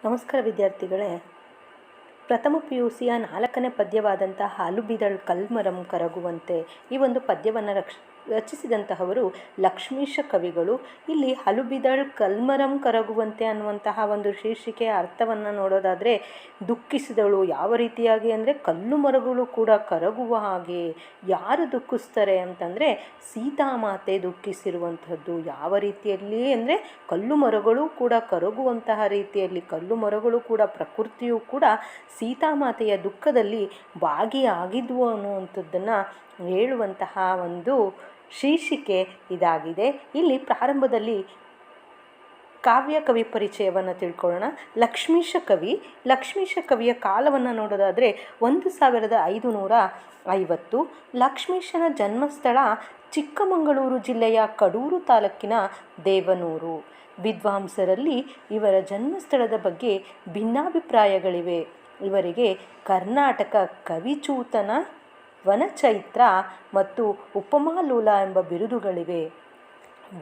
ನಮಸ್ಕಾರ ವಿದ್ಯಾರ್ಥಿಗಳೇ. ಪ್ರಥಮ PUCಯ 4ನೇ ಪದ್ಯವಾದಂಥ ಹಾಲುಬಿದಳ್ ಕಲ್ಮರಂ ಕರಗುವಂತೆ ಈ ಒಂದು ಪದ್ಯವನ್ನು ರಚಿಸಿದಂತಹವರು ಲಕ್ಷ್ಮೀಶ ಕವಿಗಳು. ಇಲ್ಲಿ ಹಾಲುಬಿದಳ್ ಕಲ್ಮರಂ ಕರಗುವಂತೆ ಅನ್ನುವಂತಹ ಒಂದು ಶೀರ್ಷಿಕೆಯ ಅರ್ಥವನ್ನು ನೋಡೋದಾದರೆ, ದುಃಖಿಸಿದಳು ಯಾವ ರೀತಿಯಾಗಿ ಅಂದರೆ ಕಲ್ಲು ಮರಗಳು ಕೂಡ ಕರಗುವ ಹಾಗೆ. ಯಾರು ದುಃಖಿಸ್ತಾರೆ ಅಂತಂದರೆ ಸೀತಾಮಾತೆ ದುಃಖಿಸಿರುವಂಥದ್ದು. ಯಾವ ರೀತಿಯಲ್ಲಿ ಅಂದರೆ ಕಲ್ಲು ಮರಗಳು ಕೂಡ ಕರಗುವಂತಹ ರೀತಿಯಲ್ಲಿ, ಕಲ್ಲು ಮರಗಳು ಕೂಡ ಪ್ರಕೃತಿಯು ಕೂಡ ಸೀತಾಮಾತೆಯ ದುಃಖದಲ್ಲಿ ಭಾಗಿಯಾಗಿದ್ವು ಅನ್ನುವಂಥದ್ದನ್ನು ಹೇಳುವಂತಹ ಒಂದು ಶೀರ್ಷಿಕೆ ಇದಾಗಿದೆ. ಇಲ್ಲಿ ಪ್ರಾರಂಭದಲ್ಲಿ ಕಾವ್ಯ ಕವಿ ಪರಿಚಯವನ್ನು ತಿಳ್ಕೊಳ್ಳೋಣ. ಲಕ್ಷ್ಮೀಶ ಕವಿಯ ಕಾಲವನ್ನು ನೋಡೋದಾದರೆ 1550. ಲಕ್ಷ್ಮೀಶನ ಜನ್ಮಸ್ಥಳ ಚಿಕ್ಕಮಗಳೂರು ಜಿಲ್ಲೆಯ ಕಡೂರು ತಾಲೂಕಿನ ದೇವನೂರು. ವಿದ್ವಾಂಸರಲ್ಲಿ ಇವರ ಜನ್ಮಸ್ಥಳದ ಬಗ್ಗೆ ಭಿನ್ನಾಭಿಪ್ರಾಯಗಳಿವೆ. ಇವರಿಗೆ ಕರ್ನಾಟಕ ಕವಿಚೂತನ, ವನಚೈತ್ರ ಮತ್ತು ಉಪಮಾಲೂಲ ಎಂಬ ಬಿರುದುಗಳಿವೆ.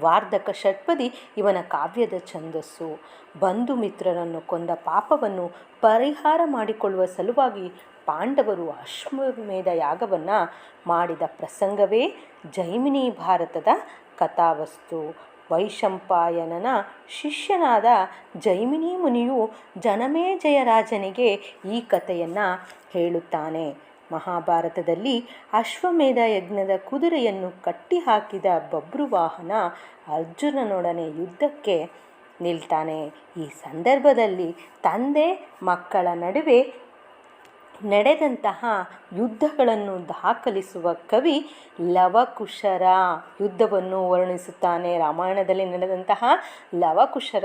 ವಾರ್ಧಕ ಷಟ್ಪದಿ ಇವನ ಕಾವ್ಯದ ಛಂದಸ್ಸು. ಬಂಧು ಮಿತ್ರರನ್ನು ಕೊಂದ ಪಾಪವನ್ನು ಪರಿಹಾರ ಮಾಡಿಕೊಳ್ಳುವ ಸಲುವಾಗಿ ಪಾಂಡವರು ಅಶ್ವಮೇಧ ಯಾಗವನ್ನು ಮಾಡಿದ ಪ್ರಸಂಗವೇ ಜೈಮಿನಿ ಭಾರತದ ಕಥಾವಸ್ತು. ವೈಶಂಪಾಯನನ ಶಿಷ್ಯನಾದ ಜೈಮಿನಿ ಮುನಿಯು ಜನಮೇಜಯ ರಾಜನಿಗೆ ಈ ಕಥೆಯನ್ನು ಹೇಳುತ್ತಾನೆ. ಮಹಾಭಾರತದಲ್ಲಿ ಅಶ್ವಮೇಧ ಯಜ್ಞದ ಕುದುರೆಯನ್ನು ಕಟ್ಟಿಹಾಕಿದ ಬಭ್ರುವಾಹನ ಅರ್ಜುನನೊಡನೆ ಯುದ್ಧಕ್ಕೆ ನಿಲ್ತಾನೆ. ಈ ಸಂದರ್ಭದಲ್ಲಿ ತಂದೆ ಮಕ್ಕಳ ನಡುವೆ ನಡೆದಂತಹ ಯುದ್ಧಗಳನ್ನು ದಾಖಲಿಸುವ ಕವಿ ಲವಕುಶರ ಯುದ್ಧವನ್ನು ವರ್ಣಿಸುತ್ತಾನೆ. ರಾಮಾಯಣದಲ್ಲಿ ನಡೆದಂತಹ ಲವಕುಶರ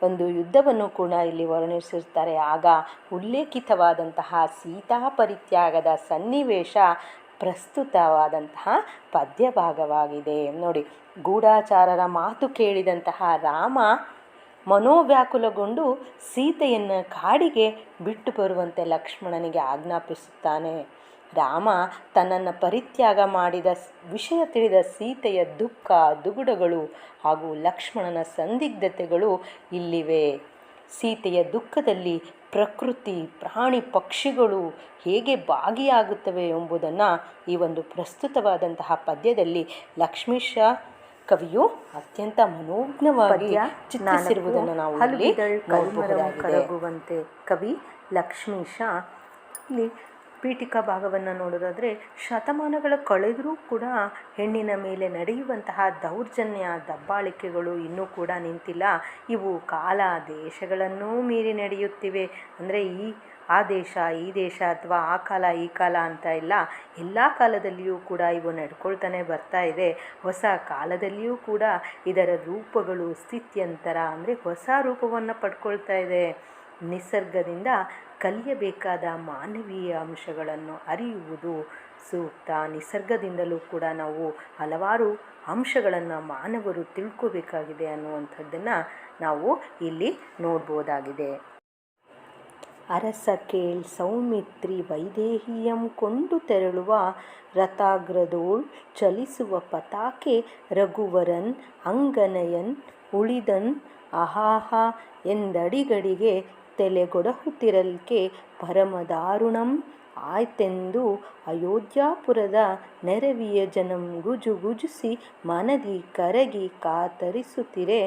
ಒಂದು ಯುದ್ಧವನ್ನು ಕೂಡ ಇಲ್ಲಿ ವರ್ಣಿಸಿರ್ತಾರೆ. ಆಗ ಉಲ್ಲೇಖಿತವಾದಂತಹ ಸೀತಾ ಪರಿತ್ಯಾಗದ ಸನ್ನಿವೇಶ ಪ್ರಸ್ತುತವಾದಂತಹ ಪದ್ಯಭಾಗವಾಗಿದೆ. ನೋಡಿ, ಗೂಢಾಚಾರರ ಮಾತು ಕೇಳಿದಂತಹ ರಾಮ ಮನೋವ್ಯಾಕುಲಗೊಂಡು ಸೀತೆಯನ್ನು ಕಾಡಿಗೆ ಬಿಟ್ಟು ಬರುವಂತೆ ಲಕ್ಷ್ಮಣನಿಗೆ ಆಜ್ಞಾಪಿಸುತ್ತಾನೆ. ರಾಮ ತನ್ನನ್ನು ಪರಿತ್ಯಾಗ ಮಾಡಿದ ವಿಷಯ ತಿಳಿದ ಸೀತೆಯ ದುಃಖ ದುಗುಡಗಳು ಹಾಗೂ ಲಕ್ಷ್ಮಣನ ಸಂದಿಗ್ಧತೆಗಳು ಇಲ್ಲಿವೆ. ಸೀತೆಯ ದುಃಖದಲ್ಲಿ ಪ್ರಕೃತಿ, ಪ್ರಾಣಿ, ಪಕ್ಷಿಗಳು ಹೇಗೆ ಭಾಗಿಯಾಗುತ್ತವೆ ಎಂಬುದನ್ನು ಈ ಒಂದು ಪ್ರಸ್ತುತವಾದಂತಹ ಪದ್ಯದಲ್ಲಿ ಲಕ್ಷ್ಮೀಶ ಕವಿಯು ಅತ್ಯಂತ ಮನೋಜ್ಞವಾಗಿ ಚಿತ್ರಿಸಿರುವುದನ್ನು ನಾವು ಇಲ್ಲಿ ಕರಗುವಂತೆ. ಕವಿ ಲಕ್ಷ್ಮೀಶ ಇಲ್ಲಿ ಪೀಠಿಕಾ ಭಾಗವನ್ನು ನೋಡೋದಾದರೆ, ಶತಮಾನಗಳ ಕಳೆದರೂ ಕೂಡ ಹೆಣ್ಣಿನ ಮೇಲೆ ನಡೆಯುವಂತಹ ದೌರ್ಜನ್ಯ, ದಬ್ಬಾಳಿಕೆಗಳು ಇನ್ನೂ ಕೂಡ ನಿಂತಿಲ್ಲ. ಇವು ಕಾಲ ದೇಶಗಳನ್ನೂ ಮೀರಿ ನಡೆಯುತ್ತಿವೆ. ಅಂದರೆ ಆ ದೇಶ ಈ ದೇಶ ಅಥವಾ ಆ ಕಾಲ ಈ ಕಾಲ ಅಂತ ಇಲ್ಲ, ಎಲ್ಲ ಕಾಲದಲ್ಲಿಯೂ ಕೂಡ ಇವು ನಡ್ಕೊಳ್ತಾನೆ ಬರ್ತಾ ಇದೆ. ಹೊಸ ಕಾಲದಲ್ಲಿಯೂ ಕೂಡ ಇದರ ರೂಪಗಳು ಸ್ಥಿತ್ಯಂತರ ಅಂದರೆ ಹೊಸ ರೂಪವನ್ನು ಪಡ್ಕೊಳ್ತಾ ಇದೆ. ನಿಸರ್ಗದಿಂದ ಕಲಿಯಬೇಕಾದ ಮಾನವೀಯ ಅಂಶಗಳನ್ನು ಅರಿಯುವುದು ಸೂಕ್ತ. ನಿಸರ್ಗದಿಂದಲೂ ಕೂಡ ನಾವು ಹಲವಾರು ಅಂಶಗಳನ್ನು ಮಾನವರು ತಿಳ್ಕೋಬೇಕಾಗಿದೆ ಅನ್ನುವಂಥದ್ದನ್ನು ನಾವು ಇಲ್ಲಿ ನೋಡ್ಬೋದಾಗಿದೆ. ಅರಸ ಕೇಳ್ ಸೌಮಿತ್ರಿ ವೈದೇಹಿಯಂ ಕೊಂಡು ತೆರಳುವ ರಥಾಗ್ರದೋಳ್ ಚಲಿಸುವ ಪತಾಕೆ ರಘುವರನ್ ಅಂಗನಯನ್ ಉಳಿದನ್ ಅಹಾಹ ಎಂದಡಿಗಡಿಗೆ ತೆಲೆಗೊಡಹುತ್ತಿರಲ್ಕೆ ಪರಮದಾರುಣಂ ಆಯ್ತೆಂದು ಅಯೋಧ್ಯಾಪುರದ ನೆರವಿಯ ಜನಂ ಗುಜುಗುಜುಸಿ ಮನದಿ ಕರಗಿ ಕಾತರಿಸುತ್ತಿರೆ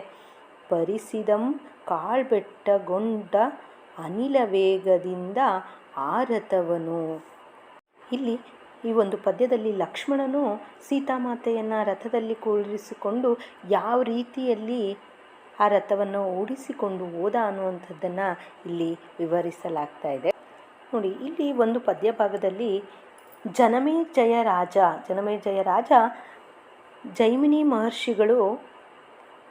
ಪರಿಸಿದಂ ಕಾಳ್ಬೆಟ್ಟಗೊಂಡ ಅನಿಲ ವೇಗದಿಂದ ಆರಥವನು. ಇಲ್ಲಿ ಈ ಒಂದು ಪದ್ಯದಲ್ಲಿ ಲಕ್ಷ್ಮಣನು ಸೀತಾಮಾತೆಯನ್ನು ರಥದಲ್ಲಿ ಕೂರಿಸಿಕೊಂಡು ಯಾವ ರೀತಿಯಲ್ಲಿ ಆ ರಥವನ್ನು ಓಡಿಸಿಕೊಂಡು ಹೋದ ಅನ್ನುವಂಥದ್ದನ್ನು ಇಲ್ಲಿ ವಿವರಿಸಲಾಗ್ತಾ ಇದೆ. ನೋಡಿ, ಇಲ್ಲಿ ಒಂದು ಪದ್ಯ ಭಾಗದಲ್ಲಿ ಜನಮೇಜಯ ರಾಜ ಜೈಮಿನಿ ಮಹರ್ಷಿಗಳು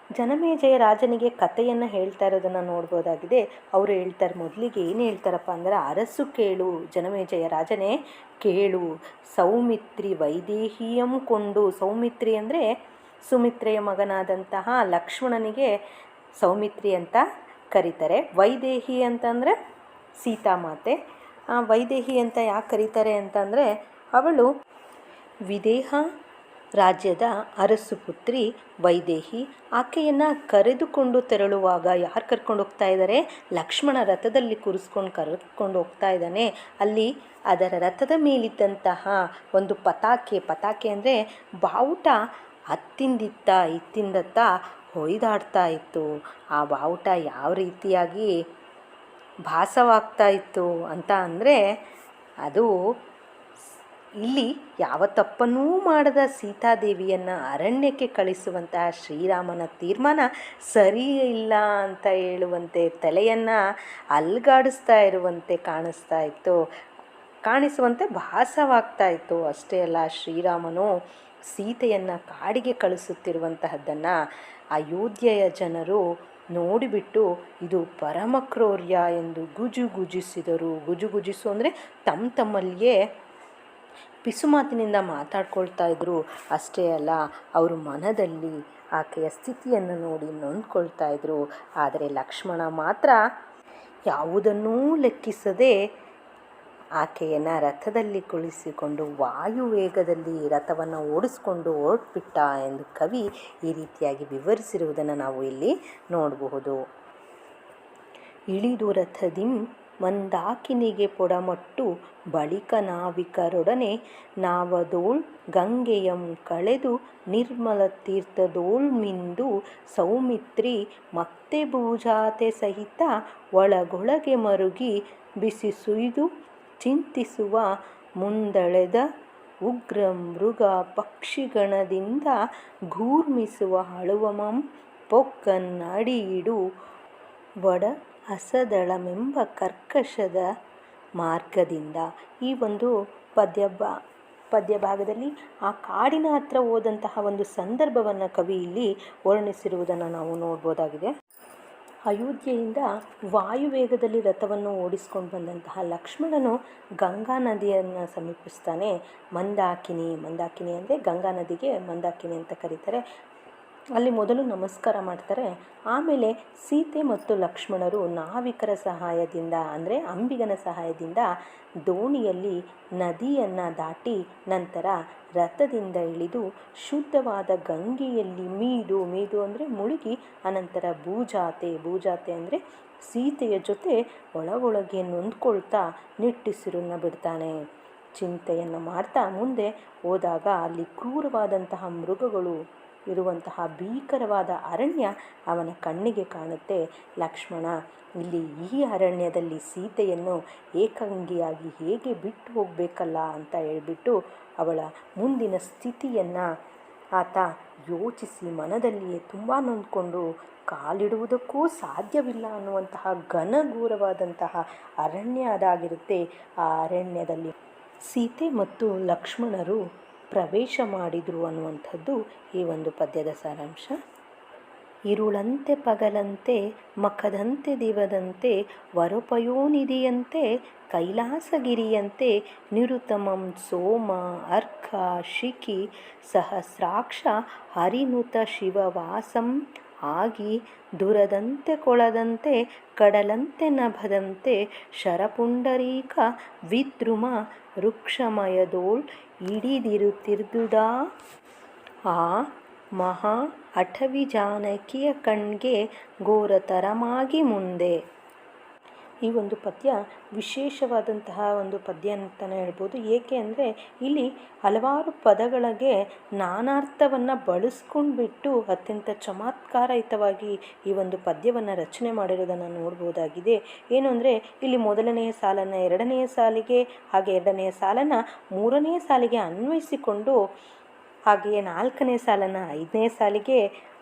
ಜನಮೇಜಯ ರಾಜನಿಗೆ ಕಥೆಯನ್ನು ಹೇಳ್ತಾ ಇರೋದನ್ನು ನೋಡ್ಬೋದಾಗಿದೆ. ಅವರು ಹೇಳ್ತಾರೆ, ಮೊದಲಿಗೆ ಏನು ಹೇಳ್ತಾರಪ್ಪ ಅಂದರೆ, ಅರಸು ಕೇಳು, ಜನಮೇಜಯ ರಾಜನೇ ಕೇಳು, ಸೌಮಿತ್ರಿ ವೈದೇಹಿಯಂ ಕೊಂಡು. ಸೌಮಿತ್ರಿ ಅಂದರೆ ಸುಮಿತ್ರೆಯ ಮಗನಾದಂತಹ ಲಕ್ಷ್ಮಣನಿಗೆ ಸೌಮಿತ್ರಿ ಅಂತ ಕರೀತಾರೆ. ವೈದೇಹಿ ಅಂತಂದರೆ ಸೀತಾಮಾತೆ. ವೈದೇಹಿ ಅಂತ ಯಾಕೆ ಕರೀತಾರೆ ಅಂತಂದರೆ, ಅವಳು ವಿದೇಹ ರಾಜ್ಯದ ಅರಸುಪುತ್ರಿ ವೈದೇಹಿ. ಆಕೆಯನ್ನು ಕರೆದುಕೊಂಡು ತೆರಳುವಾಗ ಯಾರು ಕರ್ಕೊಂಡು ಹೋಗ್ತಾ ಇದ್ದಾರೆ? ಲಕ್ಷ್ಮಣ ರಥದಲ್ಲಿ ಕೂರಿಸ್ಕೊಂಡು ಕರ್ಕೊಂಡು ಹೋಗ್ತಾ ಇದ್ದಾನೆ. ಅಲ್ಲಿ ಅದರ ರಥದ ಮೇಲಿದ್ದಂತಹ ಒಂದು ಪತಾಕೆ ಅಂದರೆ ಬಾವುಟ ಅತ್ತಿಂದಿತ್ತ ಇತ್ತಿಂದತ್ತ ಹೊಯ್ದಾಡ್ತಾ ಇತ್ತು. ಆ ಬಾವುಟ ಯಾವ ರೀತಿಯಾಗಿ ಭಾಸವಾಗ್ತಾ ಇತ್ತು ಅಂತ ಅಂದರೆ, ಅದು ಇಲ್ಲಿ ಯಾವ ತಪ್ಪನ್ನೂ ಮಾಡದ ಸೀತಾದೇವಿಯನ್ನು ಅರಣ್ಯಕ್ಕೆ ಕಳಿಸುವಂತಹ ಶ್ರೀರಾಮನ ತೀರ್ಮಾನ ಸರಿಯಿಲ್ಲ ಅಂತ ಹೇಳುವಂತೆ ತಲೆಯನ್ನು ಅಲ್ಗಾಡಿಸ್ತಾ ಇರುವಂತೆ ಕಾಣಿಸುವಂತೆ ಭಾಸವಾಗ್ತಾ ಇತ್ತು. ಅಷ್ಟೇ ಅಲ್ಲ, ಶ್ರೀರಾಮನು ಸೀತೆಯನ್ನು ಕಾಡಿಗೆ ಕಳಿಸುತ್ತಿರುವಂತಹದ್ದನ್ನು ಅಯೋಧ್ಯೆಯ ಜನರು ನೋಡಿಬಿಟ್ಟು ಇದು ಪರಮ ಕ್ರೌರ್ಯ ಎಂದು ಗುಜುಗುಜಿಸಿದರು. ಗುಜುಗುಜಿಸು ಅಂದರೆ ತಮ್ಮಲ್ಲಿಯೇ ಪಿಸುಮಾತಿನಿಂದ ಮಾತಾಡ್ಕೊಳ್ತಾ ಇದ್ರು. ಅಷ್ಟೇ ಅಲ್ಲ, ಅವರು ಮನದಲ್ಲಿ ಆಕೆಯ ಸ್ಥಿತಿಯನ್ನು ನೋಡಿ ನೊಂದ್ಕೊಳ್ತಾ ಇದ್ರು. ಆದರೆ ಲಕ್ಷ್ಮಣ ಮಾತ್ರ ಯಾವುದನ್ನೂ ಲೆಕ್ಕಿಸದೆ ಆಕೆಯನ್ನು ರಥದಲ್ಲಿ ಕುಳಿಸಿಕೊಂಡು ವಾಯುವೇಗದಲ್ಲಿ ರಥವನ್ನು ಓಡಿಸ್ಕೊಂಡು ಹೊರಟ್ಬಿಟ್ಟ ಎಂದು ಕವಿ ಈ ರೀತಿಯಾಗಿ ವಿವರಿಸಿರುವುದನ್ನು ನಾವು ಇಲ್ಲಿ ನೋಡಬಹುದು. ಇಳಿದು ರಥದಿಂ ಮಂದಾಕಿನಿಗೆ ಪೊಡಮಟ್ಟು ಬಳಿಕ ನಾವಿಕರೊಡನೆ ನಾವದೋಳ್ ಗಂಗೆಯಂ ಕಳೆದು ನಿರ್ಮಲ ತೀರ್ಥದೋಳ್ ಮಿಂದು ಸೌಮಿತ್ರಿ ಮತ್ತೆ ಭೂಜಾತೆ ಸಹಿತ ಒಳಗೊಳಗೆ ಮರುಗಿ ಬಿಸಿ ಸುಯ್ದು ಚಿಂತಿಸುವ ಮುಂದಳೆದ ಉಗ್ರ ಮೃಗ ಪಕ್ಷಿಗಣದಿಂದ ಘೂರ್ಮಿಸುವ ಹಳುವಮಂ ಪೊಕ್ಕನ್ ಅಡಿಯಿಡು ಒಡ ಹಸದಳಮೆಂಬ ಕರ್ಕಶದ ಮಾರ್ಗದಿಂದ. ಈ ಒಂದು ಪದ್ಯ ಭಾಗದಲ್ಲಿ ಆ ಕಾಡಿನ ಹತ್ರ ಹೋದಂತಹ ಒಂದು ಸಂದರ್ಭವನ್ನು ಕವಿ ಇಲ್ಲಿ ವರ್ಣಿಸಿರುವುದನ್ನು ನಾವು ನೋಡ್ಬೋದಾಗಿದೆ. ಅಯೋಧ್ಯೆಯಿಂದ ವಾಯುವೇಗದಲ್ಲಿ ರಥವನ್ನು ಓಡಿಸ್ಕೊಂಡು ಬಂದಂತಹ ಲಕ್ಷ್ಮಣನು ಗಂಗಾ ನದಿಯನ್ನು ಸಮೀಪಿಸ್ತಾನೆ. ಮಂದಾಕಿನಿ ಅಂದರೆ ಗಂಗಾ ನದಿಗೆ ಮಂದಾಕಿನಿ ಅಂತ ಕರೀತಾರೆ. ಅಲ್ಲಿ ಮೊದಲು ನಮಸ್ಕಾರ ಮಾಡ್ತಾರೆ. ಆಮೇಲೆ ಸೀತೆ ಮತ್ತು ಲಕ್ಷ್ಮಣರು ನಾವಿಕರ ಸಹಾಯದಿಂದ ಅಂದರೆ ಅಂಬಿಗನ ಸಹಾಯದಿಂದ ದೋಣಿಯಲ್ಲಿ ನದಿಯನ್ನು ದಾಟಿ ನಂತರ ರಥದಿಂದ ಇಳಿದು ಶುದ್ಧವಾದ ಗಂಗೆಯಲ್ಲಿ ಮೀದು ಅಂದರೆ ಮುಳುಗಿ ಅನಂತರ ಭೂಜಾತೆ ಅಂದರೆ ಸೀತೆಯ ಜೊತೆ ಒಳಗೊಳಗೆ ನೊಂದ್ಕೊಳ್ತಾ ನಿಟ್ಟುಸಿರನ್ನು ಬಿಡ್ತಾನೆ. ಚಿಂತೆಯನ್ನು ಮಾಡ್ತಾ ಮುಂದೆ ಹೋದಾಗ ಅಲ್ಲಿ ಕ್ರೂರವಾದಂತಹ ಮೃಗಗಳು ಇರುವಂತಹ ಭೀಕರವಾದ ಅರಣ್ಯ ಅವನ ಕಣ್ಣಿಗೆ ಕಾಣುತ್ತೆ. ಲಕ್ಷ್ಮಣ ಇಲ್ಲಿ ಈ ಅರಣ್ಯದಲ್ಲಿ ಸೀತೆಯನ್ನು ಏಕಾಂಗಿಯಾಗಿ ಹೇಗೆ ಬಿಟ್ಟು ಹೋಗಬೇಕಲ್ಲ ಅಂತ ಹೇಳ್ಬಿಟ್ಟು ಅವಳ ಮುಂದಿನ ಸ್ಥಿತಿಯನ್ನು ಆತ ಯೋಚಿಸಿ ಮನದಲ್ಲಿಯೇ ತುಂಬ ನೊಂದ್ಕೊಂಡು ಕಾಲಿಡುವುದಕ್ಕೂ ಸಾಧ್ಯವಿಲ್ಲ ಅನ್ನುವಂತಹ ಘನಘೋರವಾದಂತಹ ಅರಣ್ಯ ಅದಾಗಿರುತ್ತೆ. ಆ ಅರಣ್ಯದಲ್ಲಿ ಸೀತೆ ಮತ್ತು ಲಕ್ಷ್ಮಣರು ಪ್ರವೇಶ ಮಾಡಿದರು ಅನ್ನುವಂಥದ್ದು ಈ ಒಂದು ಪದ್ಯದ ಸಾರಾಂಶ. ಇರುಳಂತೆ ಪಗಲಂತೆ ಮಖದಂತೆ ದಿವದಂತೆ ವರಪಯೋನಿಧಿಯಂತೆ ಕೈಲಾಸಗಿರಿಯಂತೆ ನಿರುತಮಂ ಸೋಮ ಅರ್ಕ ಶಿಖಿ ಸಹಸ್ರಾಕ್ಷ ಹರಿನುತ ಶಿವವಾಸಂ ಆಗಿ ದುರದಂತೆ ಕೊಳದಂತೆ ಕಡಲಂತೆ ನಭದಂತೆ ಶರಪುಂಡರೀಕ ವಿದ್ರುಮ ವೃಕ್ಷಮಯದೋಳ್ ಇಡಿದಿರುತ್ತಿರ್ದುದಾ ಆ ಮಹಾ ಅಟವಿ ಜಾನಕಿಯ ಕಣ್ಗೆ ಘೋರತರಮಾಗಿ ಮುಂದೆ. ಈ ಒಂದು ಪದ್ಯ ವಿಶೇಷವಾದಂತಹ ಒಂದು ಪದ್ಯ ಅಂತಲೇ ಹೇಳ್ಬೋದು. ಏಕೆ ಅಂದರೆ ಇಲ್ಲಿ ಹಲವಾರು ಪದಗಳಿಗೆ ನಾನಾರ್ಥವನ್ನು ಬಳಸ್ಕೊಂಡ್ಬಿಟ್ಟು ಅತ್ಯಂತ ಚಮತ್ಕಾರಯುತವಾಗಿ ಈ ಒಂದು ಪದ್ಯವನ್ನು ರಚನೆ ಮಾಡಿರೋದನ್ನು ನೋಡ್ಬೋದಾಗಿದೆ. ಏನು ಅಂದರೆ ಇಲ್ಲಿ ಮೊದಲನೆಯ ಸಾಲನ್ನು ಎರಡನೆಯ ಸಾಲಿಗೆ, ಹಾಗೆ ಎರಡನೆಯ ಸಾಲನ್ನು ಮೂರನೆಯ ಸಾಲಿಗೆ ಅನ್ವಯಿಸಿಕೊಂಡು, ಹಾಗೆಯೇ ನಾಲ್ಕನೇ ಸಾಲನ್ನು ಐದನೇ ಸಾಲಿಗೆ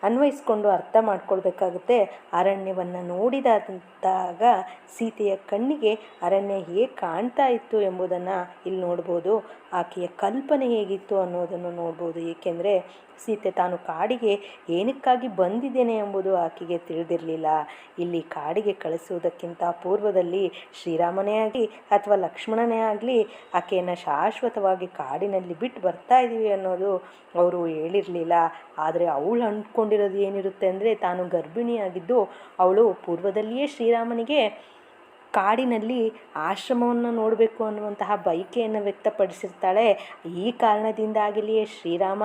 ಅನ್ವಯಿಸ್ಕೊಂಡು ಅರ್ಥ ಮಾಡ್ಕೊಳ್ಬೇಕಾಗುತ್ತೆ. ಅರಣ್ಯವನ್ನು ನೋಡಿದಾಗ ಸೀತೆಯ ಕಣ್ಣಿಗೆ ಅರಣ್ಯ ಹೇಗೆ ಕಾಣ್ತಾ ಇತ್ತು ಎಂಬುದನ್ನು ಇಲ್ಲಿ ನೋಡ್ಬೋದು. ಆಕೆಯ ಕಲ್ಪನೆ ಹೇಗಿತ್ತು ಅನ್ನೋದನ್ನು ನೋಡ್ಬೋದು. ಏಕೆಂದರೆ ಸೀತೆ ತಾನು ಕಾಡಿಗೆ ಏನಕ್ಕಾಗಿ ಬಂದಿದ್ದೇನೆ ಎಂಬುದು ಆಕೆಗೆ ತಿಳಿದಿರಲಿಲ್ಲ. ಇಲ್ಲಿ ಕಾಡಿಗೆ ಕಳಿಸುವುದಕ್ಕಿಂತ ಪೂರ್ವದಲ್ಲಿ ಶ್ರೀರಾಮನೇ ಆಗಲಿ ಅಥವಾ ಲಕ್ಷ್ಮಣನೇ ಆಗಲಿ ಆಕೆಯನ್ನು ಶಾಶ್ವತವಾಗಿ ಕಾಡಿನಲ್ಲಿ ಬಿಟ್ಟು ಬರ್ತಾ ಇದ್ದೀವಿ ಅನ್ನೋದು ಅವರು ಹೇಳಿರಲಿಲ್ಲ. ಆದರೆ ಅವಳು ಅಂದ್ಕೊಂಡಿರೋದು ಏನಿರುತ್ತೆ ಅಂದರೆ ತಾನು ಗರ್ಭಿಣಿಯಾಗಿದ್ದು ಅವಳು ಪೂರ್ವದಲ್ಲಿಯೇ ಶ್ರೀರಾಮನಿಗೆ ಕಾಡಿನಲ್ಲಿ ಆಶ್ರಮವನ್ನು ನೋಡಬೇಕು ಅನ್ನುವಂತಹ ಬಯಕೆಯನ್ನು ವ್ಯಕ್ತಪಡಿಸಿರ್ತಾಳೆ. ಈ ಕಾರಣದಿಂದಾಗಿಯೇ ಶ್ರೀರಾಮ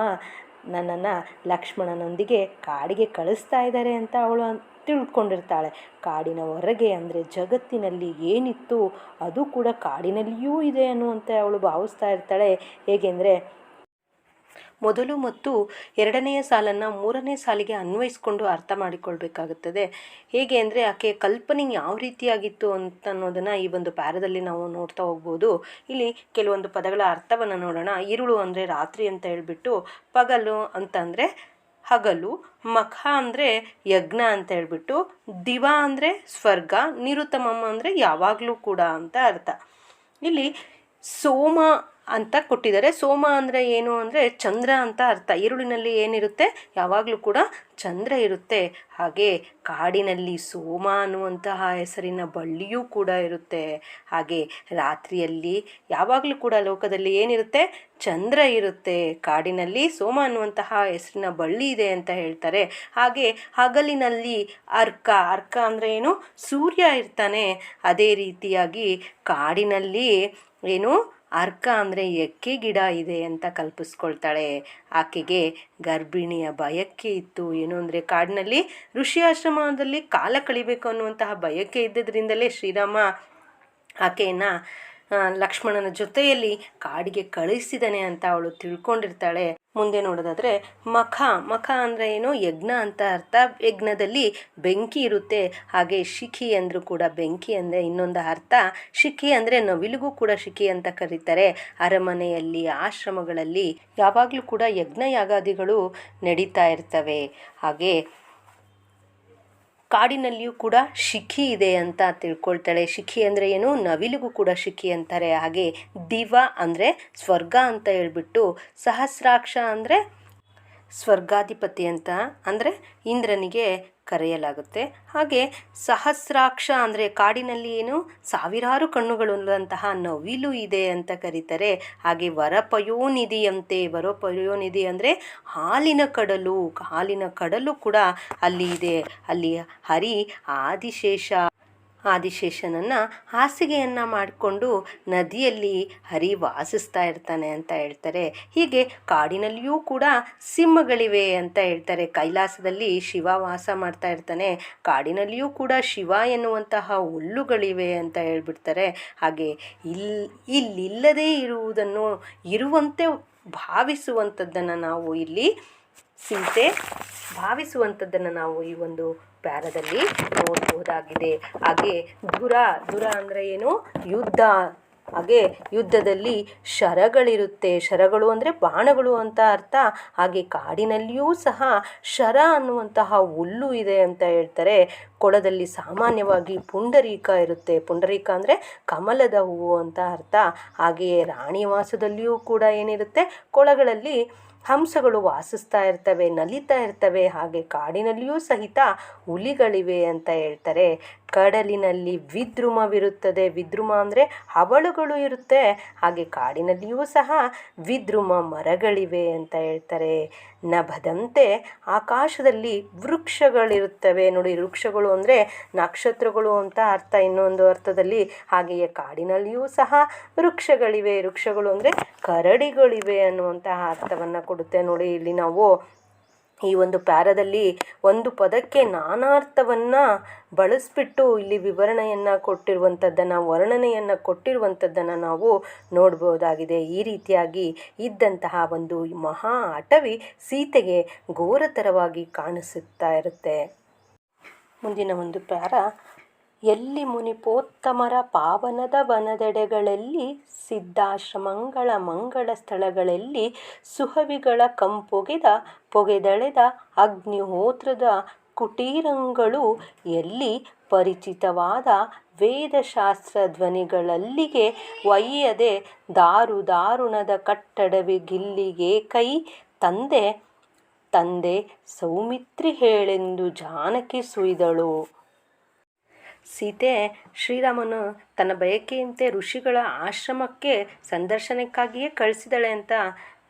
ನನ್ನನ್ನು ಲಕ್ಷ್ಮಣನೊಂದಿಗೆ ಕಾಡಿಗೆ ಕಳಿಸ್ತಾ ಇದ್ದಾರೆ ಅಂತ ಅವಳು ತಿಳ್ಕೊಂಡಿರ್ತಾಳೆ. ಕಾಡಿನ ಹೊರಗೆ ಅಂದರೆ ಜಗತ್ತಿನಲ್ಲಿ ಏನಿತ್ತು ಅದು ಕೂಡ ಕಾಡಿನಲ್ಲಿಯೂ ಇದೆ ಅನ್ನುವಂತೆ ಅವಳು ಭಾವಿಸ್ತಾ ಇರ್ತಾಳೆ. ಹೇಗೆಂದರೆ ಮೊದಲು ಮತ್ತು ಎರಡನೆಯ ಸಾಲನ್ನು ಮೂರನೇ ಸಾಲಿಗೆ ಅನ್ವಯಿಸ್ಕೊಂಡು ಅರ್ಥ ಮಾಡಿಕೊಳ್ಬೇಕಾಗುತ್ತದೆ. ಹೇಗೆ ಅಂದರೆ ಆಕೆಯ ಕಲ್ಪನೆ ಯಾವ ರೀತಿಯಾಗಿತ್ತು ಅಂತ ಅನ್ನೋದನ್ನು ಈ ಒಂದು ಪ್ಯಾರದಲ್ಲಿ ನಾವು ನೋಡ್ತಾ ಹೋಗ್ಬೋದು. ಇಲ್ಲಿ ಕೆಲವೊಂದು ಪದಗಳ ಅರ್ಥವನ್ನು ನೋಡೋಣ. ಇರುಳು ಅಂದರೆ ರಾತ್ರಿ ಅಂತ ಹೇಳ್ಬಿಟ್ಟು, ಪಗಲು ಅಂತಂದರೆ ಹಗಲು, ಮಖ ಅಂದರೆ ಯಜ್ಞ ಅಂತ ಹೇಳ್ಬಿಟ್ಟು, ದಿವ ಅಂದರೆ ಸ್ವರ್ಗ, ನಿರುತಮಂ ಅಂದರೆ ಯಾವಾಗಲೂ ಕೂಡ ಅಂತ ಅರ್ಥ. ಇಲ್ಲಿ ಸೋಮ ಅಂತ ಕೊಟ್ಟಿದ್ದಾರೆ. ಸೋಮ ಅಂದರೆ ಏನು ಅಂದರೆ ಚಂದ್ರ ಅಂತ ಅರ್ಥ. ಈರುಳಿನಲ್ಲಿ ಏನಿರುತ್ತೆ, ಯಾವಾಗಲೂ ಕೂಡ ಚಂದ್ರ ಇರುತ್ತೆ. ಹಾಗೆ ಕಾಡಿನಲ್ಲಿ ಸೋಮ ಅನ್ನುವಂತಹ ಹೆಸರಿನ ಬಳ್ಳಿಯೂ ಕೂಡ ಇರುತ್ತೆ. ಹಾಗೆ ರಾತ್ರಿಯಲ್ಲಿ ಯಾವಾಗಲೂ ಕೂಡ ಲೋಕದಲ್ಲಿ ಏನಿರುತ್ತೆ, ಚಂದ್ರ ಇರುತ್ತೆ. ಕಾಡಿನಲ್ಲಿ ಸೋಮ ಅನ್ನುವಂತಹ ಹೆಸರಿನ ಬಳ್ಳಿ ಇದೆ ಅಂತ ಹೇಳ್ತಾರೆ. ಹಾಗೆ ಹಗಲಿನಲ್ಲಿ ಅರ್ಕ ಅಂದರೆ ಏನು, ಸೂರ್ಯ ಇರ್ತಾನೆ. ಅದೇ ರೀತಿಯಾಗಿ ಕಾಡಿನಲ್ಲಿ ಏನು, ಅರ್ಕ ಅಂದರೆ ಎಕ್ಕೆ ಗಿಡ ಇದೆ ಅಂತ ಕಲ್ಪಿಸ್ಕೊಳ್ತಾಳೆ. ಆಕೆಗೆ ಗರ್ಭಿಣಿಯ ಬಯಕೆ ಇತ್ತು. ಏನು ಅಂದರೆ ಕಾಡಿನಲ್ಲಿ ಋಷಿ ಆಶ್ರಮದಲ್ಲಿ ಕಾಲ ಕಳಿಬೇಕು ಅನ್ನುವಂತಹ ಬಯಕೆ ಇದ್ದದ್ರಿಂದಲೇ ಶ್ರೀರಾಮ ಆಕೆಯನ್ನು ಲಕ್ಷ್ಮಣನ ಜೊತೆಯಲ್ಲಿ ಕಾಡಿಗೆ ಕಳಿಸಿದಾನೆ ಅಂತ ಅವಳು ತಿಳ್ಕೊಂಡಿರ್ತಾಳೆ. ಮುಂದೆ ನೋಡೋದಾದರೆ ಮಖ ಅಂದರೆ ಏನು, ಯಜ್ಞ ಅಂತ ಅರ್ಥ. ಯಜ್ಞದಲ್ಲಿ ಬೆಂಕಿ ಇರುತ್ತೆ. ಹಾಗೆ ಶಿಖಿ ಅಂದರೂ ಕೂಡ ಬೆಂಕಿ ಅಂದರೆ ಇನ್ನೊಂದು ಅರ್ಥ. ಶಿಖಿ ಅಂದರೆ ನವಿಲಿಗೂ ಕೂಡ ಶಿಖಿ ಅಂತ ಕರೀತಾರೆ. ಅರಮನೆಯಲ್ಲಿ ಆಶ್ರಮಗಳಲ್ಲಿ ಯಾವಾಗಲೂ ಕೂಡ ಯಜ್ಞ ಯಾಗಾದಿಗಳು ನಡೀತಾ ಇರ್ತವೆ. ಹಾಗೆ ಕಾಡಿನಲ್ಲಿಯೂ ಕೂಡ ಶಿಖಿ ಇದೆ ಅಂತ ತಿಳ್ಕೊಳ್ತಾಳೆ. ಶಿಖಿ ಅಂದರೆ ಏನು, ನವಿಲಿಗೂ ಕೂಡ ಶಿಖಿ ಅಂತಾರೆ. ಹಾಗೆ ದಿವ ಅಂದರೆ ಸ್ವರ್ಗ ಅಂತ ಹೇಳ್ಬಿಟ್ಟು, ಸಹಸ್ರಾಕ್ಷ ಅಂದರೆ ಸ್ವರ್ಗಾಧಿಪತಿ ಅಂತ ಅಂದರೆ ಇಂದ್ರನಿಗೆ ಕರೆಯಲಾಗುತ್ತೆ. ಹಾಗೆ ಸಹಸ್ರಾಕ್ಷ ಅಂದರೆ ಕಾಡಿನಲ್ಲಿ ಏನು, ಸಾವಿರಾರು ಕಣ್ಣುಗಳುಳ್ಳಂತಹ ನವಿಲು ಇದೆ ಅಂತ ಕರೀತಾರೆ. ಹಾಗೆ ವರಪಯೋನಿಧಿಯಂತೆ, ವರಪಯೋನಿಧಿ ಅಂದರೆ ಹಾಲಿನ ಕಡಲು ಕೂಡ ಅಲ್ಲಿ ಇದೆ. ಅಲ್ಲಿ ಹರಿ ಆದಿಶೇಷನನ್ನು ಹಾಸಿಗೆಯನ್ನು ಮಾಡಿಕೊಂಡು ನದಿಯಲ್ಲಿ ವಾಸಿಸ್ತಾ ಇರ್ತಾನೆ ಅಂತ ಹೇಳ್ತಾರೆ. ಹೀಗೆ ಕಾಡಿನಲ್ಲಿಯೂ ಕೂಡ ಸಿಂಹಗಳಿವೆ ಅಂತ ಹೇಳ್ತಾರೆ. ಕೈಲಾಸದಲ್ಲಿ ಶಿವ ವಾಸ ಮಾಡ್ತಾ ಇರ್ತಾನೆ. ಕಾಡಿನಲ್ಲಿಯೂ ಕೂಡ ಶಿವ ಎನ್ನುವಂತಹ ಹುಲ್ಲುಗಳಿವೆ ಅಂತ ಹೇಳ್ಬಿಡ್ತಾರೆ. ಹಾಗೆ ಇಲ್ಲಿಲ್ಲದೇ ಇರುವುದನ್ನು ಇರುವಂತೆ ಭಾವಿಸುವಂಥದ್ದನ್ನು ನಾವು ಇಲ್ಲಿ ಸೀತೆ ಭಾವಿಸುವಂಥದ್ದನ್ನು ನಾವು ಈ ಒಂದು ಪ್ಯಾರದಲ್ಲಿ ನೋಡಬಹುದಾಗಿದೆ. ಹಾಗೆ ದುರ ಅಂದರೆ ಏನು, ಯುದ್ಧ. ಹಾಗೆ ಯುದ್ಧದಲ್ಲಿ ಶರಗಳಿರುತ್ತೆ. ಶರಗಳು ಅಂದರೆ ಬಾಣಗಳು ಅಂತ ಅರ್ಥ. ಹಾಗೆ ಕಾಡಿನಲ್ಲಿಯೂ ಸಹ ಶರ ಅನ್ನುವಂತಹ ಹುಲ್ಲು ಇದೆ ಅಂತ ಹೇಳ್ತಾರೆ. ಕೊಳದಲ್ಲಿ ಸಾಮಾನ್ಯವಾಗಿ ಪುಂಡರೀಕ ಇರುತ್ತೆ. ಪುಂಡರೀಕ ಅಂದರೆ ಕಮಲದ ಹೂವು ಅಂತ ಅರ್ಥ. ಹಾಗೆಯೇ ರಾಣಿವಾಸದಲ್ಲಿಯೂ ಕೂಡ ಏನಿರುತ್ತೆ, ಕೊಳಗಳಲ್ಲಿ ಹಂಸಗಳು ವಾಸಿಸ್ತಾ ಇರ್ತವೆ, ನಲಿತಾ ಇರ್ತವೆ. ಹಾಗೆ ಕಾಡಿನಲ್ಲಿಯೂ ಸಹಿತ ಹುಲಿಗಳಿವೆ ಅಂತ ಹೇಳ್ತಾರೆ. ಕಡಲಿನಲ್ಲಿ ವಿದ್ರುಮವಿರುತ್ತದೆ. ವಿದ್ರುಮ ಅಂದರೆ ಹವಳುಗಳು ಇರುತ್ತೆ. ಹಾಗೆ ಕಾಡಿನಲ್ಲಿಯೂ ಸಹ ವಿದ್ರುಮ ಮರಗಳಿವೆ ಅಂತ ಹೇಳ್ತಾರೆ. ನಭದಂತೆ ಆಕಾಶದಲ್ಲಿ ವೃಕ್ಷಗಳಿರುತ್ತವೆ. ನೋಡಿ, ವೃಕ್ಷಗಳು ಅಂದರೆ ನಕ್ಷತ್ರಗಳು ಅಂತ ಅರ್ಥ ಇನ್ನೊಂದು ಅರ್ಥದಲ್ಲಿ. ಹಾಗೆಯೇ ಕಾಡಿನಲ್ಲಿಯೂ ಸಹ ವೃಕ್ಷಗಳಿವೆ. ವೃಕ್ಷಗಳು ಅಂದರೆ ಕರಡಿಗಳಿವೆ ಅನ್ನುವಂತಹ ಅರ್ಥವನ್ನು ಕೊಡುತ್ತೆ. ನೋಡಿ, ಇಲ್ಲಿ ನಾವು ಈ ಒಂದು ಪ್ಯಾರದಲ್ಲಿ ಒಂದು ಪದಕ್ಕೆ ನಾನಾರ್ಥವನ್ನು ಬಳಸಿಬಿಟ್ಟು ಇಲ್ಲಿ ವಿವರಣೆಯನ್ನು ಕೊಟ್ಟಿರುವಂಥದ್ದನ್ನು, ವರ್ಣನೆಯನ್ನು ಕೊಟ್ಟಿರುವಂಥದ್ದನ್ನು ನಾವು ನೋಡ್ಬೋದಾಗಿದೆ. ಈ ರೀತಿಯಾಗಿ ಇದ್ದಂತಹ ಒಂದು ಮಹಾ ಅಟವಿ ಸೀತೆಗೆ ಘೋರತರವಾಗಿ ಕಾಣಿಸುತ್ತಾ ಇರುತ್ತೆ. ಮುಂದಿನ ಒಂದು ಪ್ಯಾರ, ಎಲ್ಲಿ ಮುನಿಪೋತ್ತಮರ ಪಾವನದ ವನದೆಡೆಗಳಲ್ಲಿ ಸಿದ್ಧಾಶ್ರಮಗಳ ಮಂಗಳ ಸ್ಥಳಗಳಲ್ಲಿ ಸುಹವಿಗಳ ಪೊಗೆದಳೆದ ಅಗ್ನಿಹೋತ್ರದ ಕುಟೀರಂಗಳು ಎಲ್ಲಿ ಪರಿಚಿತವಾದ ವೇದಶಾಸ್ತ್ರ ಧ್ವನಿಗಳಲ್ಲಿಗೆ ಒಯ್ಯದೆ ದಾರುಣದ ಕಟ್ಟಡವಿಗಿಲ್ಲಿಗೆ ಕೈ ತಂದೆ ಸೌಮಿತ್ರಿ ಹೇಳೆಂದು ಜಾನಕಿ ಸುಯ್ದಳು. ಸೀತೆ ಶ್ರೀರಾಮನು ತನ್ನ ಬಯಕೆಯಂತೆ ಋಷಿಗಳ ಆಶ್ರಮಕ್ಕೆ ಸಂದರ್ಶನಕ್ಕಾಗಿಯೇ ಕಳಿಸಿದಳೆ ಅಂತ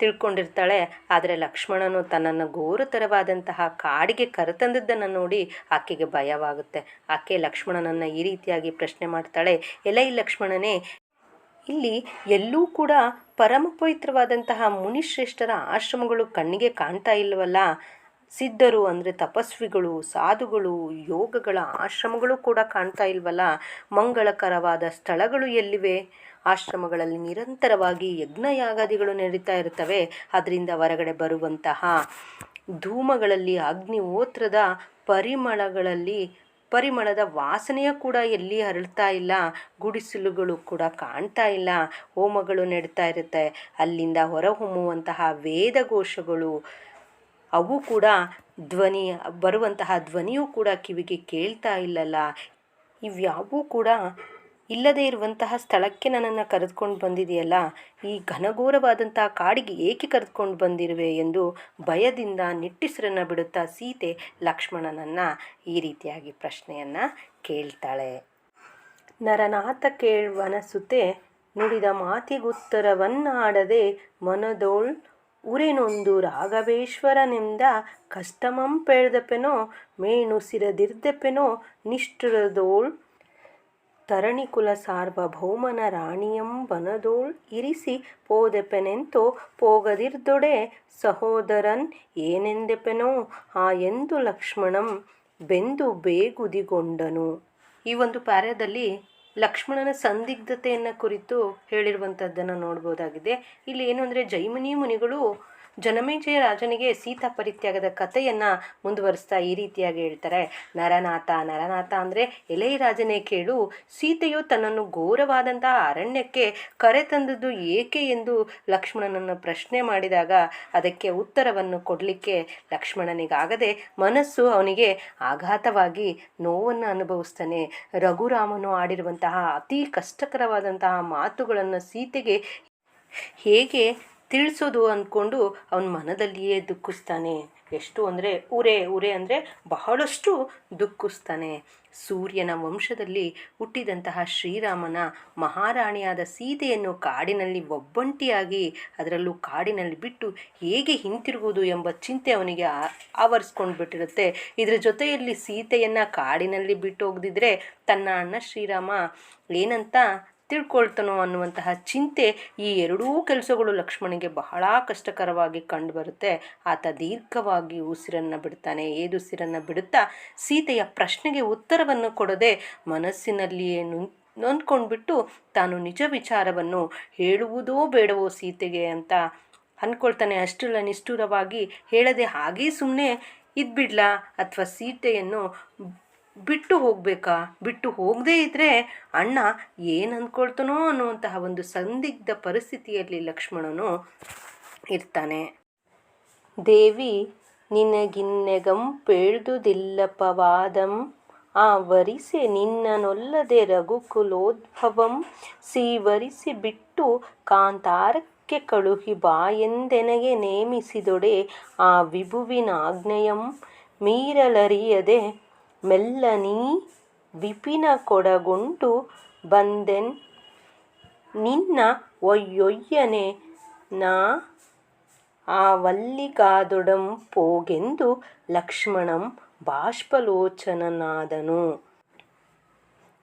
ತಿಳ್ಕೊಂಡಿರ್ತಾಳೆ. ಆದರೆ ಲಕ್ಷ್ಮಣನು ತನ್ನನ್ನು ಘೋರತರವಾದಂತಹ ಕಾಡಿಗೆ ಕರೆತಂದದ್ದನ್ನು ನೋಡಿ ಆಕೆಗೆ ಭಯವಾಗುತ್ತೆ. ಆಕೆ ಲಕ್ಷ್ಮಣನನ್ನು ಈ ರೀತಿಯಾಗಿ ಪ್ರಶ್ನೆ ಮಾಡ್ತಾಳೆ, ಎಲೈ ಲಕ್ಷ್ಮಣನೇ, ಇಲ್ಲಿ ಎಲ್ಲೂ ಕೂಡ ಪರಮ ಪವಿತ್ರವಾದಂತಹ ಮುನಿಶ್ರೇಷ್ಠರ ಆಶ್ರಮಗಳು ಕಣ್ಣಿಗೆ ಕಾಣ್ತಾ ಇಲ್ಲವಲ್ಲ? ಸಿದ್ಧರು ಅಂದರೆ ತಪಸ್ವಿಗಳು, ಸಾಧುಗಳು, ಯೋಗಗಳ ಆಶ್ರಮಗಳು ಕೂಡ ಕಾಣ್ತಾ ಇಲ್ವಲ್ಲ? ಮಂಗಳಕರವಾದ ಸ್ಥಳಗಳು ಎಲ್ಲಿವೆ? ಆಶ್ರಮಗಳಲ್ಲಿ ನಿರಂತರವಾಗಿ ಯಜ್ಞಯಾಗಾದಿಗಳು ನಡೀತಾ ಇರ್ತವೆ. ಅದರಿಂದ ಹೊರಗಡೆ ಬರುವಂತಹ ಧೂಮಗಳಲ್ಲಿ, ಅಗ್ನಿಹೋತ್ರದ ಪರಿಮಳದ ವಾಸನೆಯ ಕೂಡ ಎಲ್ಲಿ ಹರಡ್ತಾ ಇಲ್ಲ. ಗುಡಿಸಲುಗಳು ಕೂಡ ಕಾಣ್ತಾ ಇಲ್ಲ. ಹೋಮಗಳು ನಡೀತಾ ಇರುತ್ತೆ. ಅಲ್ಲಿಂದ ಹೊರಹೊಮ್ಮುವಂತಹ ವೇದಘೋಷಗಳು ಅವು ಕೂಡ ಬರುವಂತಹ ಧ್ವನಿಯೂ ಕೂಡ ಕಿವಿಗೆ ಕೇಳ್ತಾ ಇಲ್ಲಲ್ಲ. ಇವ್ಯಾವೂ ಕೂಡ ಇಲ್ಲದೇ ಇರುವಂತಹ ಸ್ಥಳಕ್ಕೆ ನನ್ನನ್ನು ಕರೆದುಕೊಂಡು ಬಂದಿದೆಯಲ್ಲ, ಈ ಘನಘೋರವಾದಂತಹ ಕಾಡಿಗೆ ಏಕೆ ಕರೆದುಕೊಂಡು ಬಂದಿರುವೆ ಎಂದು ಭಯದಿಂದ ನಿಟ್ಟುಸಿರನ್ನು ಬಿಡುತ್ತಾ ಸೀತೆ ಲಕ್ಷ್ಮಣನನ್ನು ಈ ರೀತಿಯಾಗಿ ಪ್ರಶ್ನೆಯನ್ನು ಕೇಳ್ತಾಳೆ. ನರನಾಥ ಕೇಳ್ವನ ಸುತೆ ನುಡಿದ ಮಾತಿಗುತ್ತರವನ್ನಾಡದೆ ಮನದೋಳ್ ಉರೆನೊಂದು ರಾಘವೇಶ್ವರನೆಂದ ಕಷ್ಟಮಂ ಪೆಳ್ದಪೆನೋ ಮೇಣುಸಿರದಿರ್ದೆಪೆನೋ ನಿಷ್ಠುರದೋಳ್ ತರಣಿಕುಲ ಸಾರ್ವಭೌಮನ ರಾಣಿಯಂ ಬನದೋಳ್ ಇರಿಸಿ ಪೋದೆಪೆನೆಂತೋ ಪೋಗದಿರ್ದೊಡೆ ಸಹೋದರನ್ ಏನೆಂದೆಪೆನೋ ಆ ಎಂದು ಲಕ್ಷ್ಮಣಂ ಬೆಂದು ಬೇಗುದಿಗೊಂಡನು. ಈ ಒಂದು ಪ್ಯಾರ್ಯದಲ್ಲಿ ಲಕ್ಷ್ಮಣನ ಸಂದಿಗ್ಧತೆಯನ್ನು ಕುರಿತು ಹೇಳಿರುವಂಥದ್ದನ್ನು ನೋಡ್ಬೋದಾಗಿದೆ. ಇಲ್ಲಿ ಏನು ಅಂದರೆ, ಜೈಮಿನಿ ಮುನಿಗಳು ಜನಮೇಜಯ ರಾಜನಿಗೆ ಸೀತಾ ಪರಿತ್ಯಾಗದ ಕಥೆಯನ್ನು ಮುಂದುವರಿಸ್ತಾ ಈ ರೀತಿಯಾಗಿ ಹೇಳ್ತಾರೆ. ನರನಾಥ ಅಂದರೆ ಎಲೈ ರಾಜನೇ ಕೇಳು, ಸೀತೆಯು ತನ್ನನ್ನು ಘೋರವಾದಂತಹ ಅರಣ್ಯಕ್ಕೆ ಕರೆತಂದದ್ದು ಏಕೆ ಎಂದು ಲಕ್ಷ್ಮಣನನ್ನು ಪ್ರಶ್ನೆ ಮಾಡಿದಾಗ ಅದಕ್ಕೆ ಉತ್ತರವನ್ನು ಕೊಡಲಿಕ್ಕೆ ಲಕ್ಷ್ಮಣನಿಗಾಗದೆ ಮನಸ್ಸು ಅವನಿಗೆ ಆಘಾತವಾಗಿ ನೋವನ್ನು ಅನುಭವಿಸ್ತಾನೆ. ರಘುರಾಮನು ಆಡಿರುವಂತಹ ಅತಿ ಕಷ್ಟಕರವಾದಂತಹ ಮಾತುಗಳನ್ನು ಸೀತೆಗೆ ಹೇಗೆ ತಿಳಿಸೋದು ಅಂದ್ಕೊಂಡು ಅವನ ಮನದಲ್ಲಿಯೇ ದುಃಖಿಸ್ತಾನೆ. ಎಷ್ಟು ಅಂದರೆ ಉರೆ ಅಂದರೆ ಬಹಳಷ್ಟು ದುಃಖಿಸ್ತಾನೆ. ಸೂರ್ಯನ ವಂಶದಲ್ಲಿ ಹುಟ್ಟಿದಂತಹ ಶ್ರೀರಾಮನ ಮಹಾರಾಣಿಯಾದ ಸೀತೆಯನ್ನು ಕಾಡಿನಲ್ಲಿ ಒಬ್ಬಂಟಿಯಾಗಿ, ಅದರಲ್ಲೂ ಕಾಡಿನಲ್ಲಿ ಬಿಟ್ಟು ಹೇಗೆ ಹಿಂತಿರುಗುವುದು ಎಂಬ ಚಿಂತೆ ಅವನಿಗೆ ಆವರಿಸ್ಕೊಂಡು ಬಿಟ್ಟಿರುತ್ತೆ. ಇದರ ಜೊತೆಯಲ್ಲಿ ಸೀತೆಯನ್ನು ಕಾಡಿನಲ್ಲಿ ಬಿಟ್ಟು ಹೋಗದಿದ್ರೆ ತನ್ನ ಅಣ್ಣ ಶ್ರೀರಾಮ ಏನಂತ ತಿಳ್ಕೊಳ್ತಾನೋ ಅನ್ನುವಂತಹ ಚಿಂತೆ, ಈ ಎರಡೂ ಕೆಲಸಗಳು ಲಕ್ಷ್ಮಣಿಗೆ ಬಹಳ ಕಷ್ಟಕರವಾಗಿ ಕಂಡುಬರುತ್ತೆ. ಆತ ದೀರ್ಘವಾಗಿ ಉಸಿರನ್ನು ಬಿಡ್ತಾನೆ. ಏದುಸಿರನ್ನು ಬಿಡುತ್ತಾ ಸೀತೆಯ ಪ್ರಶ್ನೆಗೆ ಉತ್ತರವನ್ನು ಕೊಡದೆ ಮನಸ್ಸಿನಲ್ಲಿಯೇ ನೊಂದ್ಕೊಂಡ್ಬಿಟ್ಟು ತಾನು ನಿಜ ವಿಚಾರವನ್ನು ಹೇಳುವುದೋ ಬೇಡವೋ ಸೀತೆಗೆ ಅಂತ ಅಂದ್ಕೊಳ್ತಾನೆ. ಅಷ್ಟೆಲ್ಲ ನಿಷ್ಠುರವಾಗಿ ಹೇಳದೆ ಹಾಗೇ ಸುಮ್ಮನೆ ಇದ್ಬಿಡ್ಲಾ, ಅಥವಾ ಸೀತೆಯನ್ನು ಬಿಟ್ಟು ಹೋಗಬೇಕಾ? ಬಿಟ್ಟು ಹೋಗದೇ ಇದ್ದರೆ ಅಣ್ಣ ಏನು ಅಂದ್ಕೊಳ್ತಾನೋ ಅನ್ನುವಂತಹ ಒಂದು ಸಂದಿಗ್ಧ ಪರಿಸ್ಥಿತಿಯಲ್ಲಿ ಲಕ್ಷ್ಮಣನು ಇರ್ತಾನೆ. ದೇವಿ ನಿನಗಿನ್ನೆಗಂ ಪೇಳ್ದುದಿಲ್ಲಪವಾದಂ ಆವರಿಸೆ ನಿನ್ನನೊಲ್ಲದೆ ರಘುಕುಲೋದ್ಭವಂ ಸೀವರಿಸಿ ಬಿಟ್ಟು ಕಾಂತಾರಕ್ಕೆ ಕಳುಹಿ ಬಾಯೆಂದೆನಗೆ ನೇಮಿಸಿದೊಡೆ ಆ ವಿಭುವಿನಾಜ್ಞೆಯಂ ಮೀರಲರಿಯದೆ ಮೆಲ್ಲನೀ ವಿಪಿನ ಕೊಡಗೊಂಡು ಬಂದೆನ್ ನಿನ್ನ ಒಯ್ಯೊಯ್ಯನೆ ನಾ ಆವಲ್ಲಿಗಾದೊಡಂ ಪೋಗೆಂದು ಲಕ್ಷ್ಮಣಂ ಬಾಷ್ಪಲೋಚನನಾದನು.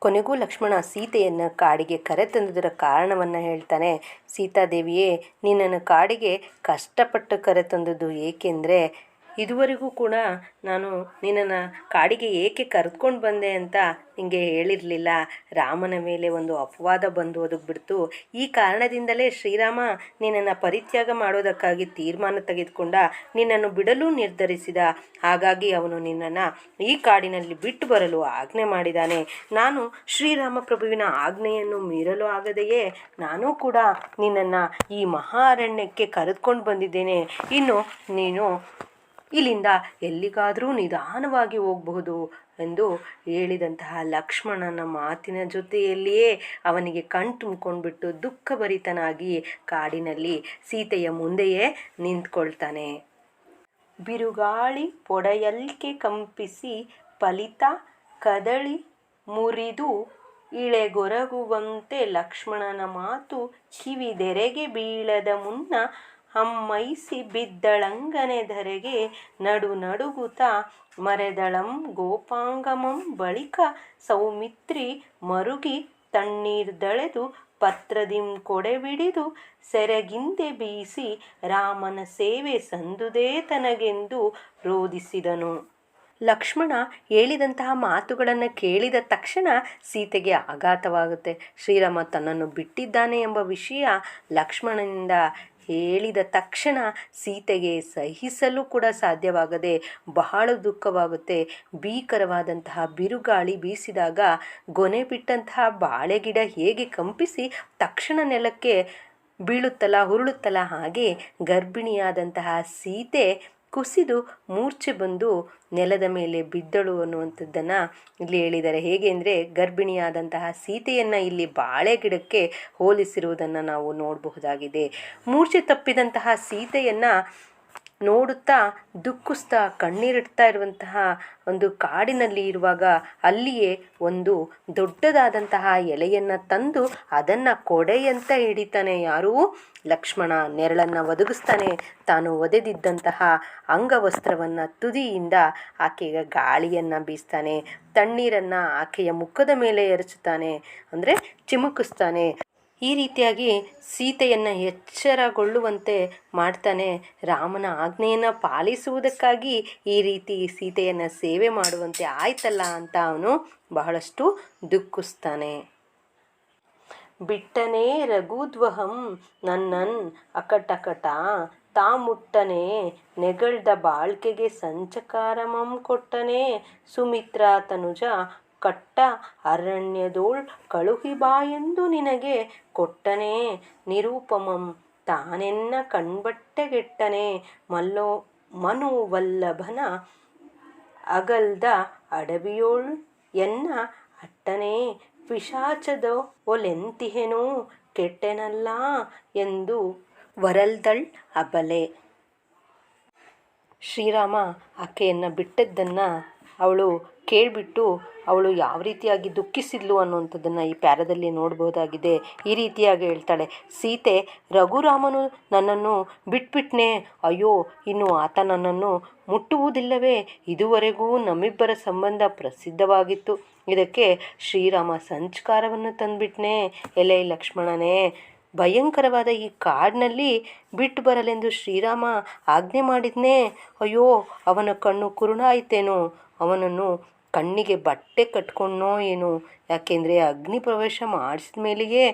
ಕೊನೆಗೂ ಲಕ್ಷ್ಮಣ ಸೀತೆಯನ್ನು ಕಾಡಿಗೆ ಕರೆತಂದುದರ ಕಾರಣವನ್ನು ಹೇಳ್ತಾನೆ. ಸೀತಾದೇವಿಯೇ, ನಿನ್ನನ್ನು ಕಾಡಿಗೆ ಕಷ್ಟಪಟ್ಟು ಕರೆತಂದದ್ದು ಏಕೆಂದರೆ, ಇದುವರೆಗೂ ಕೂಡ ನಾನು ನಿನ್ನನ್ನು ಕಾಡಿಗೆ ಏಕೆ ಕರೆದುಕೊಂಡು ಬಂದೆ ಅಂತ ನಿಮಗೆ ಹೇಳಿರಲಿಲ್ಲ. ರಾಮನ ಮೇಲೆ ಒಂದು ಅಪವಾದ ಬಂದು ಒದಗಿಬಿಡ್ತು. ಈ ಕಾರಣದಿಂದಲೇ ಶ್ರೀರಾಮ ನಿನ್ನನ್ನು ಪರಿತ್ಯಾಗ ಮಾಡೋದಕ್ಕಾಗಿ ತೀರ್ಮಾನ ತೆಗೆದುಕೊಂಡ, ನಿನ್ನನ್ನು ಬಿಡಲು ನಿರ್ಧರಿಸಿದ. ಹಾಗಾಗಿ ಅವನು ನಿನ್ನನ್ನು ಈ ಕಾಡಿನಲ್ಲಿ ಬಿಟ್ಟು ಬರಲು ಆಜ್ಞೆ ಮಾಡಿದ್ದಾನೆ. ನಾನು ಶ್ರೀರಾಮ ಪ್ರಭುವಿನ ಆಜ್ಞೆಯನ್ನು ಮೀರಲು ಆಗದೆಯೇ ನಾನು ಕೂಡ ನಿನ್ನನ್ನು ಈ ಮಹಾರಣ್ಯಕ್ಕೆ ಕರೆದುಕೊಂಡು ಬಂದಿದ್ದೇನೆ. ಇನ್ನು ನೀನು ಇಲ್ಲಿಂದ ಎಲ್ಲಿಗಾದರೂ ನಿಧಾನವಾಗಿ ಹೋಗಬಹುದು ಎಂದು ಹೇಳಿದಂತಹ ಲಕ್ಷ್ಮಣನ ಮಾತಿನ ಜೊತೆಯಲ್ಲಿಯೇ ಅವನಿಗೆ ಕಣ್ತುಂಬಿಕೊಂಡ್ಬಿಟ್ಟು ದುಃಖಭರಿತನಾಗಿ ಕಾಡಿನಲ್ಲಿ ಸೀತೆಯ ಮುಂದೆಯೇ ನಿಂತ್ಕೊಳ್ತಾನೆ. ಬಿರುಗಾಳಿ ಪೊಡೆಯಲ್ಕೆ ಕಂಪಿಸಿ ಫಲಿತ ಕದಳಿ ಮುರಿದು ಇಳೆಗೊರಗುವಂತೆ ಲಕ್ಷ್ಮಣನ ಮಾತು ಕಿವಿದೆರೆಗೆ ಬೀಳದ ಮುನ್ನ ಹಮ್ಮೈಸಿ ಬಿದ್ದಳಂಗನೆ ಧರೆಗೆ ನಡುಗುತ ಮರೆದಳಂ ಗೋಪಾಂಗಮಂ ಬಳಿಕ ಸೌಮಿತ್ರಿ ಮರುಗಿ ತಣ್ಣೀರ್ದಳೆದು ಪತ್ರದಿಂ ಕೊಡೆಬಿಡಿದು ಸೆರಗಿಂದೆ ಬೀಸಿ ರಾಮನ ಸೇವೆ ಸಂದುದೇ ತನಗೆಂದು ರೋಧಿಸಿದನು. ಲಕ್ಷ್ಮಣ ಹೇಳಿದಂತಹ ಮಾತುಗಳನ್ನು ಕೇಳಿದ ತಕ್ಷಣ ಸೀತೆಗೆ ಆಘಾತವಾಗುತ್ತೆ. ಶ್ರೀರಾಮ ತನ್ನನ್ನು ಬಿಟ್ಟಿದ್ದಾನೆ ಎಂಬ ವಿಷಯ ಲಕ್ಷ್ಮಣನಿಂದ ಹೇಳಿದ ತಕ್ಷಣ ಸೀತೆಗೆ ಸಹಿಸಲು ಕೂಡ ಸಾಧ್ಯವಾಗದೆ ಬಹಳ ದುಃಖವಾಗುತ್ತೆ. ಭೀಕರವಾದಂತಹ ಬಿರುಗಾಳಿ ಬೀಸಿದಾಗ ಗೊನೆ ಬಿಟ್ಟಂತಹ ಬಾಳೆಗಿಡ ಹೇಗೆ ಕಂಪಿಸಿ ತಕ್ಷಣ ನೆಲಕ್ಕೆ ಬೀಳುತ್ತಲ್ಲ ಹುರುಳುತ್ತಲ್ಲ, ಹಾಗೆ ಗರ್ಭಿಣಿಯಾದಂತಹ ಸೀತೆ ಕುಸಿದು ಮೂರ್ಛೆ ಬಂದು ನೆಲದ ಮೇಲೆ ಬಿದ್ದಳು ಅನ್ನುವಂಥದ್ದನ್ನು ಇಲ್ಲಿ ಹೇಳಿದ್ದಾರೆ. ಹೇಗೆ ಅಂದರೆ ಗರ್ಭಿಣಿಯಾದಂತಹ ಸೀತೆಯನ್ನು ಇಲ್ಲಿ ಬಾಳೆ ಗಿಡಕ್ಕೆ ಹೋಲಿಸಿರುವುದನ್ನು ನಾವು ನೋಡಬಹುದಾಗಿದೆ. ಮೂರ್ಛೆ ತಪ್ಪಿದಂತಹ ಸೀತೆಯನ್ನು ನೋಡುತ್ತಾ ದುಃಖಿಸ್ತಾ ಕಣ್ಣೀರಿಡ್ತಾ ಇರುವಂತಹ ಒಂದು ಕಾಡಿನಲ್ಲಿ ಇರುವಾಗ ಅಲ್ಲಿಯೇ ಒಂದು ದೊಡ್ಡದಾದಂತಹ ಎಲೆಯನ್ನು ತಂದು ಅದನ್ನು ಕೊಡೆಯಂತ ಹಿಡಿತಾನೆ. ಯಾರೂ ಲಕ್ಷ್ಮಣ ನೆರಳನ್ನು ಒದಗಿಸ್ತಾನೆ. ತಾನು ಒದೆದಿದ್ದಂತಹ ಅಂಗವಸ್ತ್ರವನ್ನು ತುದಿಯಿಂದ ಆಕೆಗೆ ಗಾಳಿಯನ್ನು ಬೀಸ್ತಾನೆ. ತಣ್ಣೀರನ್ನು ಆಕೆಯ ಮುಖದ ಮೇಲೆ ಎರಚುತ್ತಾನೆ, ಅಂದರೆ ಚಿಮುಕಿಸ್ತಾನೆ. ಈ ರೀತಿಯಾಗಿ ಸೀತೆಯನ್ನು ಎಚ್ಚರಗೊಳ್ಳುವಂತೆ ಮಾಡ್ತಾನೆ. ರಾಮನ ಆಜ್ಞೆಯನ್ನು ಪಾಲಿಸುವುದಕ್ಕಾಗಿ ಈ ರೀತಿ ಸೀತೆಯನ್ನು ಸೇವೆ ಮಾಡುವಂತೆ ಆಯ್ತಲ್ಲ ಅಂತ ಅವನು ಬಹಳಷ್ಟು ದುಃಖಿಸ್ತಾನೆ. ಬಿಟ್ಟನೇ ರಘುದ್ವಹಂ ನನ್ನನ್ ಅಕಟಕಟ ತಾಮುಟ್ಟನೆ ನೆಗಳ್ದ ಬಾಳ್ಕೆಗೆ ಸಂಚಕಾರಮಂ ಕೊಟ್ಟನೆ ಸುಮಿತ್ರಾ ತನುಜ ಕಟ್ಟ ಅರಣ್ಯದೋಳ್ ಕಳುಹಿ ಬಾಯೆಂದು ನಿನಗೆ ಕೊಟ್ಟನೆ ನಿರೂಪಮಂ ತಾನೆನ್ನ ಕಣ್ಬಟ್ಟೆಗೆಟ್ಟನೆ ಮನುವಲ್ಲಭನ ಅಗಲ್ದ ಅಡವಿಯೋಳ್ ಎನ್ನ ಅಟ್ಟನೆ ಪಿಶಾಚದ ಒಲೆಂತಿಹೆನೋ ಕೆಟ್ಟೆನಲ್ಲ ಎಂದು ವರಲ್ದಳ್ ಅಬಲೆ. ಶ್ರೀರಾಮ ಆಕೆಯನ್ನು ಬಿಟ್ಟದ್ದನ್ನು ಅವಳು ಕೇಳಿಬಿಟ್ಟು ಅವಳು ಯಾವ ರೀತಿಯಾಗಿ ದುಃಖಿಸಿದ್ಲು ಅನ್ನುವಂಥದ್ದನ್ನು ಈ ಪ್ಯಾರದಲ್ಲಿ ನೋಡ್ಬೋದಾಗಿದೆ. ಈ ರೀತಿಯಾಗಿ ಹೇಳ್ತಾಳೆ, ಸೀತೆ ರಘುರಾಮನು ನನ್ನನ್ನು ಬಿಟ್ಬಿಟ್ನೆ, ಅಯ್ಯೋ ಇನ್ನು ಆತ ನನ್ನನ್ನು ಮುಟ್ಟುವುದಿಲ್ಲವೇ? ಇದುವರೆಗೂ ನಮ್ಮಿಬ್ಬರ ಸಂಬಂಧ ಪ್ರಸಿದ್ಧವಾಗಿತ್ತು, ಇದಕ್ಕೆ ಶ್ರೀರಾಮ ಸಂಸ್ಕಾರವನ್ನು ತಂದುಬಿಟ್ನೆ. ಎಲೆ ಲಕ್ಷ್ಮಣನೇ, ಭಯಂಕರವಾದ ಈ ಕಾಡಿನಲ್ಲಿ ಬಿಟ್ಟು ಬರಲೆಂದು ಶ್ರೀರಾಮ ಆಜ್ಞೆ ಮಾಡಿದ್ನೇ. ಅಯ್ಯೋ ಅವನ ಕಣ್ಣು ಕುರುಡಾಯಿತೇನೋ, ಅವನನ್ನು ಕಣ್ಣಿಗೆ ಬಟ್ಟೆ ಕಟ್ಕೊಂಡೋ ಏನು? ಯಾಕೆಂದರೆ ಅಗ್ನಿ ಪ್ರವೇಶ ಮಾಡಿಸಿದ ಮೇಲೆಯೇ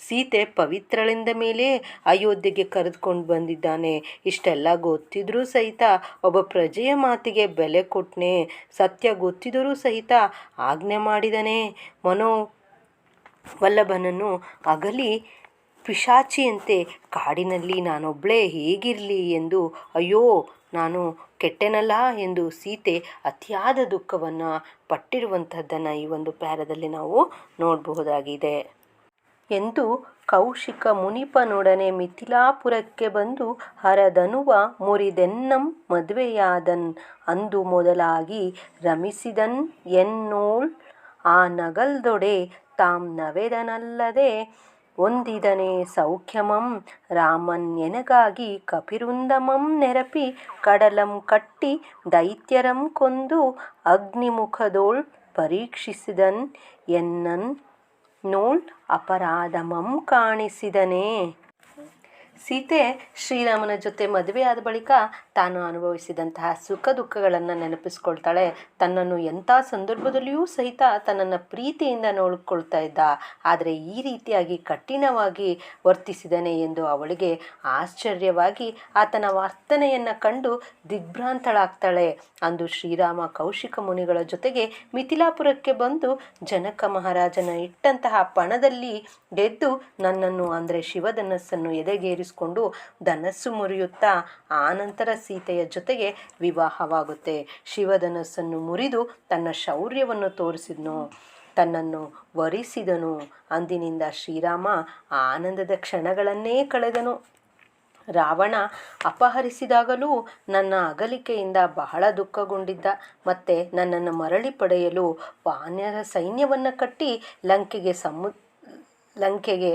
ಸೀತೆ ಪವಿತ್ರಳಿಂದ ಮೇಲೆ ಅಯೋಧ್ಯೆಗೆ ಕರೆದುಕೊಂಡು ಬಂದಿದ್ದಾನೆ. ಇಷ್ಟೆಲ್ಲ ಗೊತ್ತಿದ್ರೂ ಸಹಿತ ಒಬ್ಬ ಪ್ರಜೆಯ ಮಾತಿಗೆ ಬೆಲೆ ಕೊಟ್ಟನೆ. ಸತ್ಯ ಗೊತ್ತಿದ್ದರೂ ಸಹಿತ ಆಜ್ಞೆ ಮಾಡಿದನೇ. ವಲ್ಲಭನನ್ನು ಅಗಲಿ ಪಿಶಾಚಿಯಂತೆ ಕಾಡಿನಲ್ಲಿ ನಾನೊಬ್ಬಳೇ ಹೇಗಿರಲಿ ಎಂದು ಅಯ್ಯೋ ನಾನು ಕೆಟ್ಟೆನಲ್ಲ ಎಂದು ಸೀತೆ ಅತಿಯಾದ ದುಃಖವನ್ನು ಪಟ್ಟಿರುವಂಥದ್ದನ್ನು ಈ ಒಂದು ಪ್ಯಾರದಲ್ಲಿ ನಾವು ನೋಡಬಹುದಾಗಿದೆ. ಎಂದು ಕೌಶಿಕ ಮುನಿಪನೊಡನೆ ಮಿಥಿಲಾಪುರಕ್ಕೆ ಬಂದು ಹರದನುವ ಮುರಿದೆನ್ನಂ ಮದುವೆಯಾದನ್ ಅಂದು ಮೊದಲಾಗಿ ರಮಿಸಿದನ್ ಎನ್ನೋಳ್ ಆ ನಗಲ್ದೊಡೆ ತಾಂ ನವೆದನಲ್ಲದೆ ಒಂದಿದನೆ ಸೌಖ್ಯಮಂ ರಾಮನ್ ಎನಗಾಗಿ ಕಪಿರುಂದಮಂ ನೆರಪಿ ಕಡಲಂ ಕಟ್ಟಿ ದೈತ್ಯರಂ ಕೊಂದು ಅಗ್ನಿಮುಖದೋಳ್ ಪರೀಕ್ಷಿಸಿದನ್ ಎನ್ನನ್ ನೋಳ್ ಅಪರಾಧಮಂ ಕಾಣಿಸಿದನೇ. ಸೀತೆ ಶ್ರೀರಾಮನ ಜೊತೆ ಮದುವೆಯಾದ ಬಳಿಕ ತಾನು ಅನುಭವಿಸಿದಂತಹ ಸುಖ ದುಃಖಗಳನ್ನು ನೆನಪಿಸ್ಕೊಳ್ತಾಳೆ. ತನ್ನನ್ನು ಎಂಥ ಸಂದರ್ಭದಲ್ಲಿಯೂ ಸಹಿತ ತನ್ನನ್ನು ಪ್ರೀತಿಯಿಂದ ನೋಡಿಕೊಳ್ತಾ ಇದ್ದ, ಆದರೆ ಈ ರೀತಿಯಾಗಿ ಕಠಿಣವಾಗಿ ವರ್ತಿಸಿದನೆ ಎಂದು ಅವಳಿಗೆ ಆಶ್ಚರ್ಯವಾಗಿ ಆತನ ವರ್ತನೆಯನ್ನು ಕಂಡು ದಿಗ್ಭ್ರಾಂತಳಾಗ್ತಾಳೆ. ಅಂದು ಶ್ರೀರಾಮ ಕೌಶಿಕ ಮುನಿಗಳ ಜೊತೆಗೆ ಮಿಥಿಲಾಪುರಕ್ಕೆ ಬಂದು ಜನಕ ಮಹಾರಾಜನ ಇಟ್ಟಂತಹ ಪಣದಲ್ಲಿ ಗೆದ್ದು ನನ್ನನ್ನು ಅಂದರೆ ಶಿವಧನಸ್ಸನ್ನು ಎದೆಗೇರಿಸಿಕೊಂಡು ಧನಸ್ಸು ಮುರಿಯುತ್ತಾ ಆನಂತರ ಸೀತೆಯ ಜೊತೆಗೆ ವಿವಾಹವಾಗುತ್ತೆ. ಶಿವಧನಸ್ಸನ್ನು ಮುರಿದು ತನ್ನ ಶೌರ್ಯವನ್ನು ತೋರಿಸಿದನು, ತನ್ನನ್ನು ವರಿಸಿದನು. ಅಂದಿನಿಂದ ಶ್ರೀರಾಮ ಆನಂದದ ಕ್ಷಣಗಳನ್ನೇ ಕಳೆದನು. ರಾವಣ ಅಪಹರಿಸಿದಾಗಲೂ ನನ್ನ ಅಗಲಿಕೆಯಿಂದ ಬಹಳ ದುಃಖಗೊಂಡಿದ್ದ. ಮತ್ತೆ ನನ್ನನ್ನು ಮರಳಿ ಪಡೆಯಲು ವಾನರ ಸೈನ್ಯವನ್ನು ಕಟ್ಟಿ ಲಂಕೆಗೆ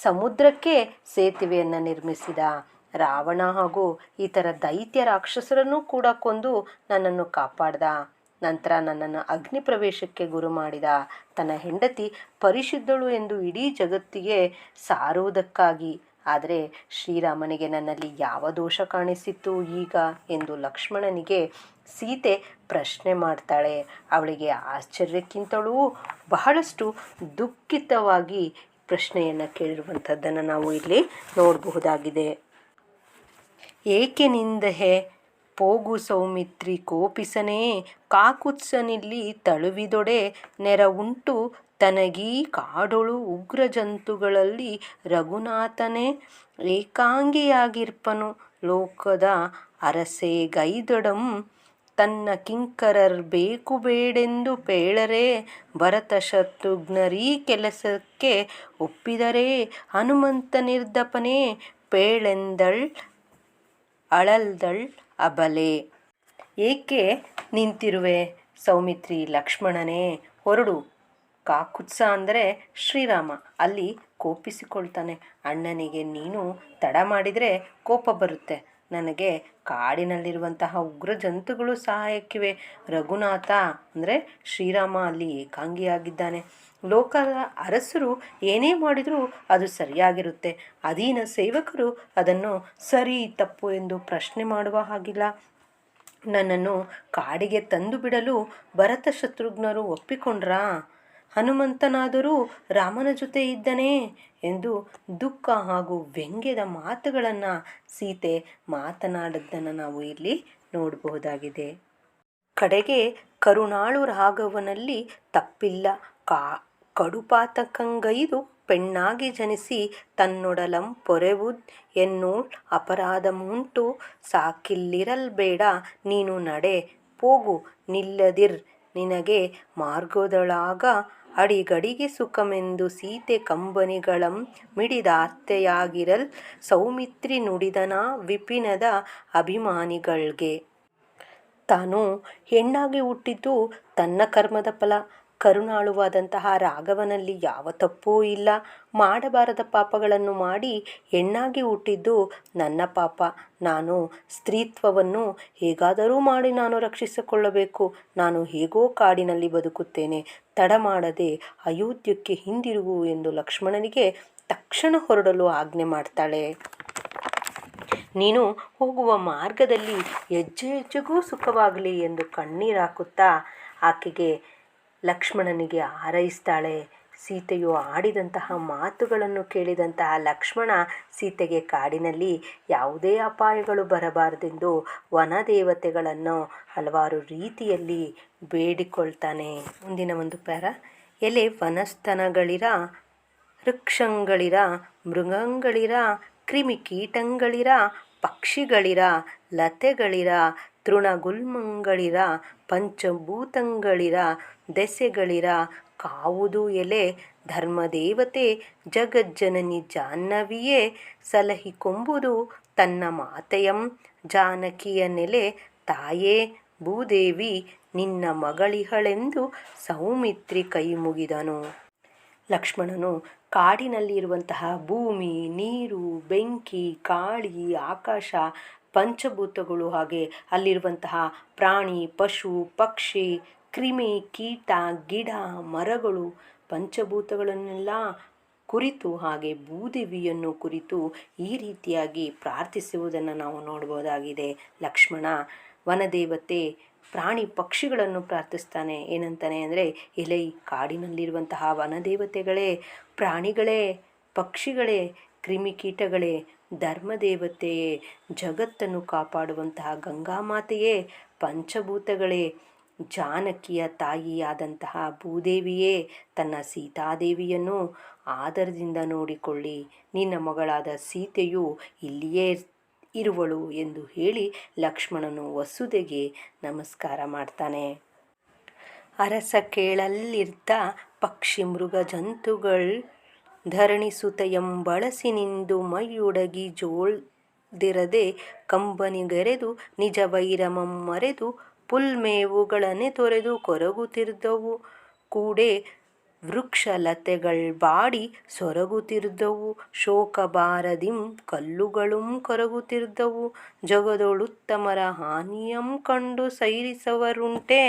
ಸಮುದ್ರಕ್ಕೆ ಸೇತುವೆಯನ್ನು ನಿರ್ಮಿಸಿದ. ರಾವಣ ಹಾಗೂ ಇತರ ದೈತ್ಯ ರಾಕ್ಷಸರನ್ನೂ ಕೂಡ ಕೊಂದು ನನ್ನನ್ನು ಕಾಪಾಡ್ದ. ನಂತರ ನನ್ನನ್ನು ಅಗ್ನಿ ಪ್ರವೇಶಕ್ಕೆ ಗುರು ಮಾಡಿದ. ತನ್ನ ಹೆಂಡತಿ ಪರಿಶುದ್ಧಳು ಎಂದು ಇಡೀ ಜಗತ್ತಿಗೆ ಸಾರುವುದಕ್ಕಾಗಿ. ಆದರೆ ಶ್ರೀರಾಮನಿಗೆ ನನ್ನಲ್ಲಿ ಯಾವ ದೋಷ ಕಾಣಿಸಿತ್ತು ಈಗ ಎಂದು ಲಕ್ಷ್ಮಣನಿಗೆ ಸೀತೆ ಪ್ರಶ್ನೆ ಮಾಡ್ತಾಳೆ. ಅವಳಿಗೆ ಆಶ್ಚರ್ಯಕ್ಕಿಂತಲೂ ಬಹಳಷ್ಟು ದುಃಖಿತವಾಗಿ ಪ್ರಶ್ನೆಯನ್ನು ಕೇಳಿರುವಂಥದ್ದನ್ನು ನಾವು ಇಲ್ಲಿ ನೋಡಬಹುದಾಗಿದೆ. ಏಕೆ ನಿಂದಹೆ ಪೋಗು ಸೌಮಿತ್ರಿ ಕೋಪಿಸನೇ ಕಾಕುತ್ಸನಿಲ್ಲಿ ತಳುವಿದೊಡೆ ನೆರವುಂಟು ತನಗೀ ಕಾಡೊಳು ಉಗ್ರ ಜಂತುಗಳಲ್ಲಿ ರಘುನಾಥನೇ ಏಕಾಂಗಿಯಾಗಿರ್ಪನು ಲೋಕದ ಅರಸೆ ಗೈದೊಡಂ ತನ್ನ ಕಿಂಕರರ್ ಬೇಕು ಬೇಡೆಂದು ಪೇಳರೆ ಭರತ ಶತ್ರುಘ್ನರೀ ಕೆಲಸಕ್ಕೆ ಒಪ್ಪಿದರೆ ಹನುಮಂತ ನಿರ್ದಪನೆ ಪೇಳೆಂದಳ್ ಅಳಲ್ದಳ್ ಅಬಲೆ. ಏಕೆ ನಿಂತಿರುವೆ ಸೌಮಿತ್ರಿ? ಲಕ್ಷ್ಮಣನೇ ಹೊರಡು. ಕಾಕುತ್ಸ ಅಂದರೆ ಶ್ರೀರಾಮ ಅಲ್ಲಿ ಕೋಪಿಸಿಕೊಳ್ತಾನೆ. ಅಣ್ಣನಿಗೆ ನೀನು ತಡ ಮಾಡಿದರೆ ಕೋಪ ಬರುತ್ತೆ. ನನಗೆ ಕಾಡಿನಲ್ಲಿರುವಂತಹ ಉಗ್ರ ಜಂತುಗಳು ಸಹಾಯಕ್ಕಿವೆ. ರಘುನಾಥ ಅಂದರೆ ಶ್ರೀರಾಮ ಅಲ್ಲಿ ಏಕಾಂಗಿಯಾಗಿದ್ದಾನೆ. ಲೋಕದ ಅರಸರು ಏನೇ ಮಾಡಿದರೂ ಅದು ಸರಿಯಾಗಿರುತ್ತೆ. ಅಧೀನ ಸೇವಕರು ಅದನ್ನು ಸರಿ ತಪ್ಪು ಎಂದು ಪ್ರಶ್ನೆ ಮಾಡುವ ಹಾಗಿಲ್ಲ. ನನ್ನನ್ನು ಕಾಡಿಗೆ ತಂದು ಬಿಡಲು ಭರತ ಶತ್ರುಘ್ನರು ಒಪ್ಪಿಕೊಂಡ್ರಾ? ಹನುಮಂತನಾದರೂ ರಾಮನ ಜೊತೆ ಇದ್ದನೇ ಎಂದು ದುಃಖ ಹಾಗೂ ವ್ಯಂಗ್ಯದ ಮಾತುಗಳನ್ನು ಸೀತೆ ಮಾತನಾಡಿದ್ದನ್ನು ನಾವು ಇಲ್ಲಿ ನೋಡಬಹುದಾಗಿದೆ. ಕಡೆಗೆ ಕರುಣಾಳು ರಾಘವನಲ್ಲಿ ತಪ್ಪಿಲ್ಲ. ಕಡುಪಾತಕಂಗೈದು ಪೆಣ್ಣಾಗಿ ಜನಿಸಿ ತನ್ನೊಡಲಂ ಪೊರೆವುದ್ ಎನ್ನೋಳ್ ಅಪರಾಧಮುಂಟು ಸಾಕಿಲ್ಲಿರಲ್ಬೇಡ ನೀನು ನಡೆ ಪೋಗು ನಿಲ್ಲದಿರ್ ನಿನಗೆ ಮಾರ್ಗದೊಳಾಗ ಅಡಿಗಡಿಗೆ ಸುಖಮೆಂದು ಸೀತೆ ಕಂಬನಿಗಳಂ ಮಿಡಿದಾರ್ತೆಯಾಗಿರಲ್ ಸೌಮಿತ್ರಿ ನುಡಿದನ ವಿಪಿನದ ಅಭಿಮಾನಿಗಳ್ಗೆ. ತಾನು ಹೆಣ್ಣಾಗಿ ಹುಟ್ಟಿದ್ದು ತನ್ನ ಕರ್ಮದ ಫಲ. ಕರುಣಾಳುವಾದಂತಹ ರಾಘವನಲ್ಲಿ ಯಾವ ತಪ್ಪೂ ಇಲ್ಲ. ಮಾಡಬಾರದ ಪಾಪಗಳನ್ನು ಮಾಡಿ ಹೆಣ್ಣಾಗಿ ಹುಟ್ಟಿದ್ದು ನನ್ನ ಪಾಪ. ನಾನು ಸ್ತ್ರೀತ್ವವನ್ನು ಹೇಗಾದರೂ ಮಾಡಿ ನಾನು ರಕ್ಷಿಸಿಕೊಳ್ಳಬೇಕು. ನಾನು ಹೇಗೋ ಕಾಡಿನಲ್ಲಿ ಬದುಕುತ್ತೇನೆ. ತಡ ಮಾಡದೆ ಅಯೋಧ್ಯಕ್ಕೆ ಹಿಂದಿರುಗು ಎಂದು ಲಕ್ಷ್ಮಣನಿಗೆ ತಕ್ಷಣ ಹೊರಡಲು ಆಜ್ಞೆ ಮಾಡ್ತಾಳೆ. ನೀನು ಹೋಗುವ ಮಾರ್ಗದಲ್ಲಿ ಹೆಜ್ಜೆ ಹೆಜ್ಜೆಗೂ ಸುಖವಾಗಲಿ ಎಂದು ಕಣ್ಣೀರಾಕುತ್ತಾ ಆಕೆಗೆ ಲಕ್ಷ್ಮಣನಿಗೆ ಹಾರೈಸ್ತಾಳೆ. ಸೀತೆಯು ಆಡಿದಂತಹ ಮಾತುಗಳನ್ನು ಕೇಳಿದಂತಹ ಲಕ್ಷ್ಮಣ ಸೀತೆಗೆ ಕಾಡಿನಲ್ಲಿ ಯಾವುದೇ ಅಪಾಯಗಳು ಬರಬಾರದೆಂದು ವನದೇವತೆಗಳನ್ನು ಹಲವಾರು ರೀತಿಯಲ್ಲಿ ಬೇಡಿಕೊಳ್ತಾನೆ. ಮುಂದಿನ ಒಂದು ಪ್ಯಾರ. ಎಲೆ ವನಸ್ತನಗಳಿರ ವೃಕ್ಷಗಳಿರ ಮೃಗಗಳಿರ ಕ್ರಿಮಿಕೀಟಗಳಿರ ಪಕ್ಷಿಗಳಿರ ಲತೆಗಳಿರ ತೃಣಗುಲ್ಮಗಳಿರ ಪಂಚಭೂತಗಳಿರ ದೆಸೆಗಳಿರ ಕಾವುದು ಎಲೆ ಧರ್ಮದೇವತೆ ಜಗಜ್ಜನನಿ ಜಾಹ್ನವಿಯೇ ಸಲಹಿಕೊಂಬುದು ತನ್ನ ಮಾತೆಯಂ ಜಾನಕಿಯ ನೆಲೆ ತಾಯೇ ಭೂದೇವಿ ನಿನ್ನ ಮಗಳಿಹಳೆಂದು ಸೌಮಿತ್ರಿ ಕೈ ಮುಗಿದನು. ಲಕ್ಷ್ಮಣನು ಕಾಡಿನಲ್ಲಿರುವಂತಹ ಭೂಮಿ, ನೀರು, ಬೆಂಕಿ, ಗಾಳಿ, ಆಕಾಶ, ಪಂಚಭೂತಗಳು ಹಾಗೆ ಅಲ್ಲಿರುವಂತಹ ಪ್ರಾಣಿ, ಪಶು, ಪಕ್ಷಿ, ಕ್ರಿಮಿ, ಕೀಟ, ಗಿಡ, ಮರಗಳು ಪಂಚಭೂತಗಳನ್ನೆಲ್ಲ ಕುರಿತು ಹಾಗೆ ಭೂದೇವಿಯನ್ನು ಕುರಿತು ಈ ರೀತಿಯಾಗಿ ಪ್ರಾರ್ಥಿಸುವುದನ್ನು ನಾವು ನೋಡ್ಬೋದಾಗಿದೆ. ಲಕ್ಷ್ಮಣ ವನದೇವತೆ ಪ್ರಾಣಿ ಪಕ್ಷಿಗಳನ್ನು ಪ್ರಾರ್ಥಿಸ್ತಾನೆ. ಏನಂತಾನೆ ಅಂದರೆ, ಎಲೈ ಕಾಡಿನಲ್ಲಿರುವಂತಹ ವನದೇವತೆಗಳೇ, ಪ್ರಾಣಿಗಳೇ, ಪಕ್ಷಿಗಳೇ, ಕ್ರಿಮಿಕೀಟಗಳೇ, ಧರ್ಮದೇವತೆಯೇ, ಜಗತ್ತನ್ನು ಕಾಪಾಡುವಂತಹ ಗಂಗಾಮಾತೆಯೇ, ಪಂಚಭೂತಗಳೇ, ಜಾನಕಿಯ ತಾಯಿಯಾದಂತಹ ಭೂದೇವಿಯೇ, ತನ್ನ ಸೀತಾದೇವಿಯನ್ನು ಆದರದಿಂದ ನೋಡಿಕೊಳ್ಳಿ. ನಿನ್ನ ಮಗಳಾದ ಸೀತೆಯು ಇಲ್ಲಿಯೇ ಇರುವಳು ಎಂದು ಹೇಳಿ ಲಕ್ಷ್ಮಣನು ವಸುದೆಗೆ ನಮಸ್ಕಾರ ಮಾಡ್ತಾನೆ. ಅರಸ ಕೇಳಲ್ಲಿರ್ತ ಪಕ್ಷಿ ಮೃಗ ಜಂತುಗಳ್ ಧರಣಿಸುತೆಯಂ ಬಳಸಿ ನಿಂದು ಮೈಯೊಡಗಿ ಜೋಳ್ದಿರದೆ ಕಂಬನಿಗೆರೆದು ನಿಜ ವೈರಮಂ ಮರೆದು ಪುಲ್ಮೇವುಗಳನೆ ತೊರೆದು ಕೊರಗುತ್ತಿರ್ದವು ಕೂಡೆ ವೃಕ್ಷಲತೆಗಳ್ ಬಾಡಿ ಸೊರಗುತ್ತಿರ್ದವು. ಶೋಕಬಾರದಿಂ ಕಲ್ಲುಗಳಂ ಕರಗುತ್ತಿರ್ದವು. ಜಗದೊಳುತ್ತಮರ ಹಾನಿಯಂ ಕಂಡು ಸೈರಿಸವರುಂಟೆ.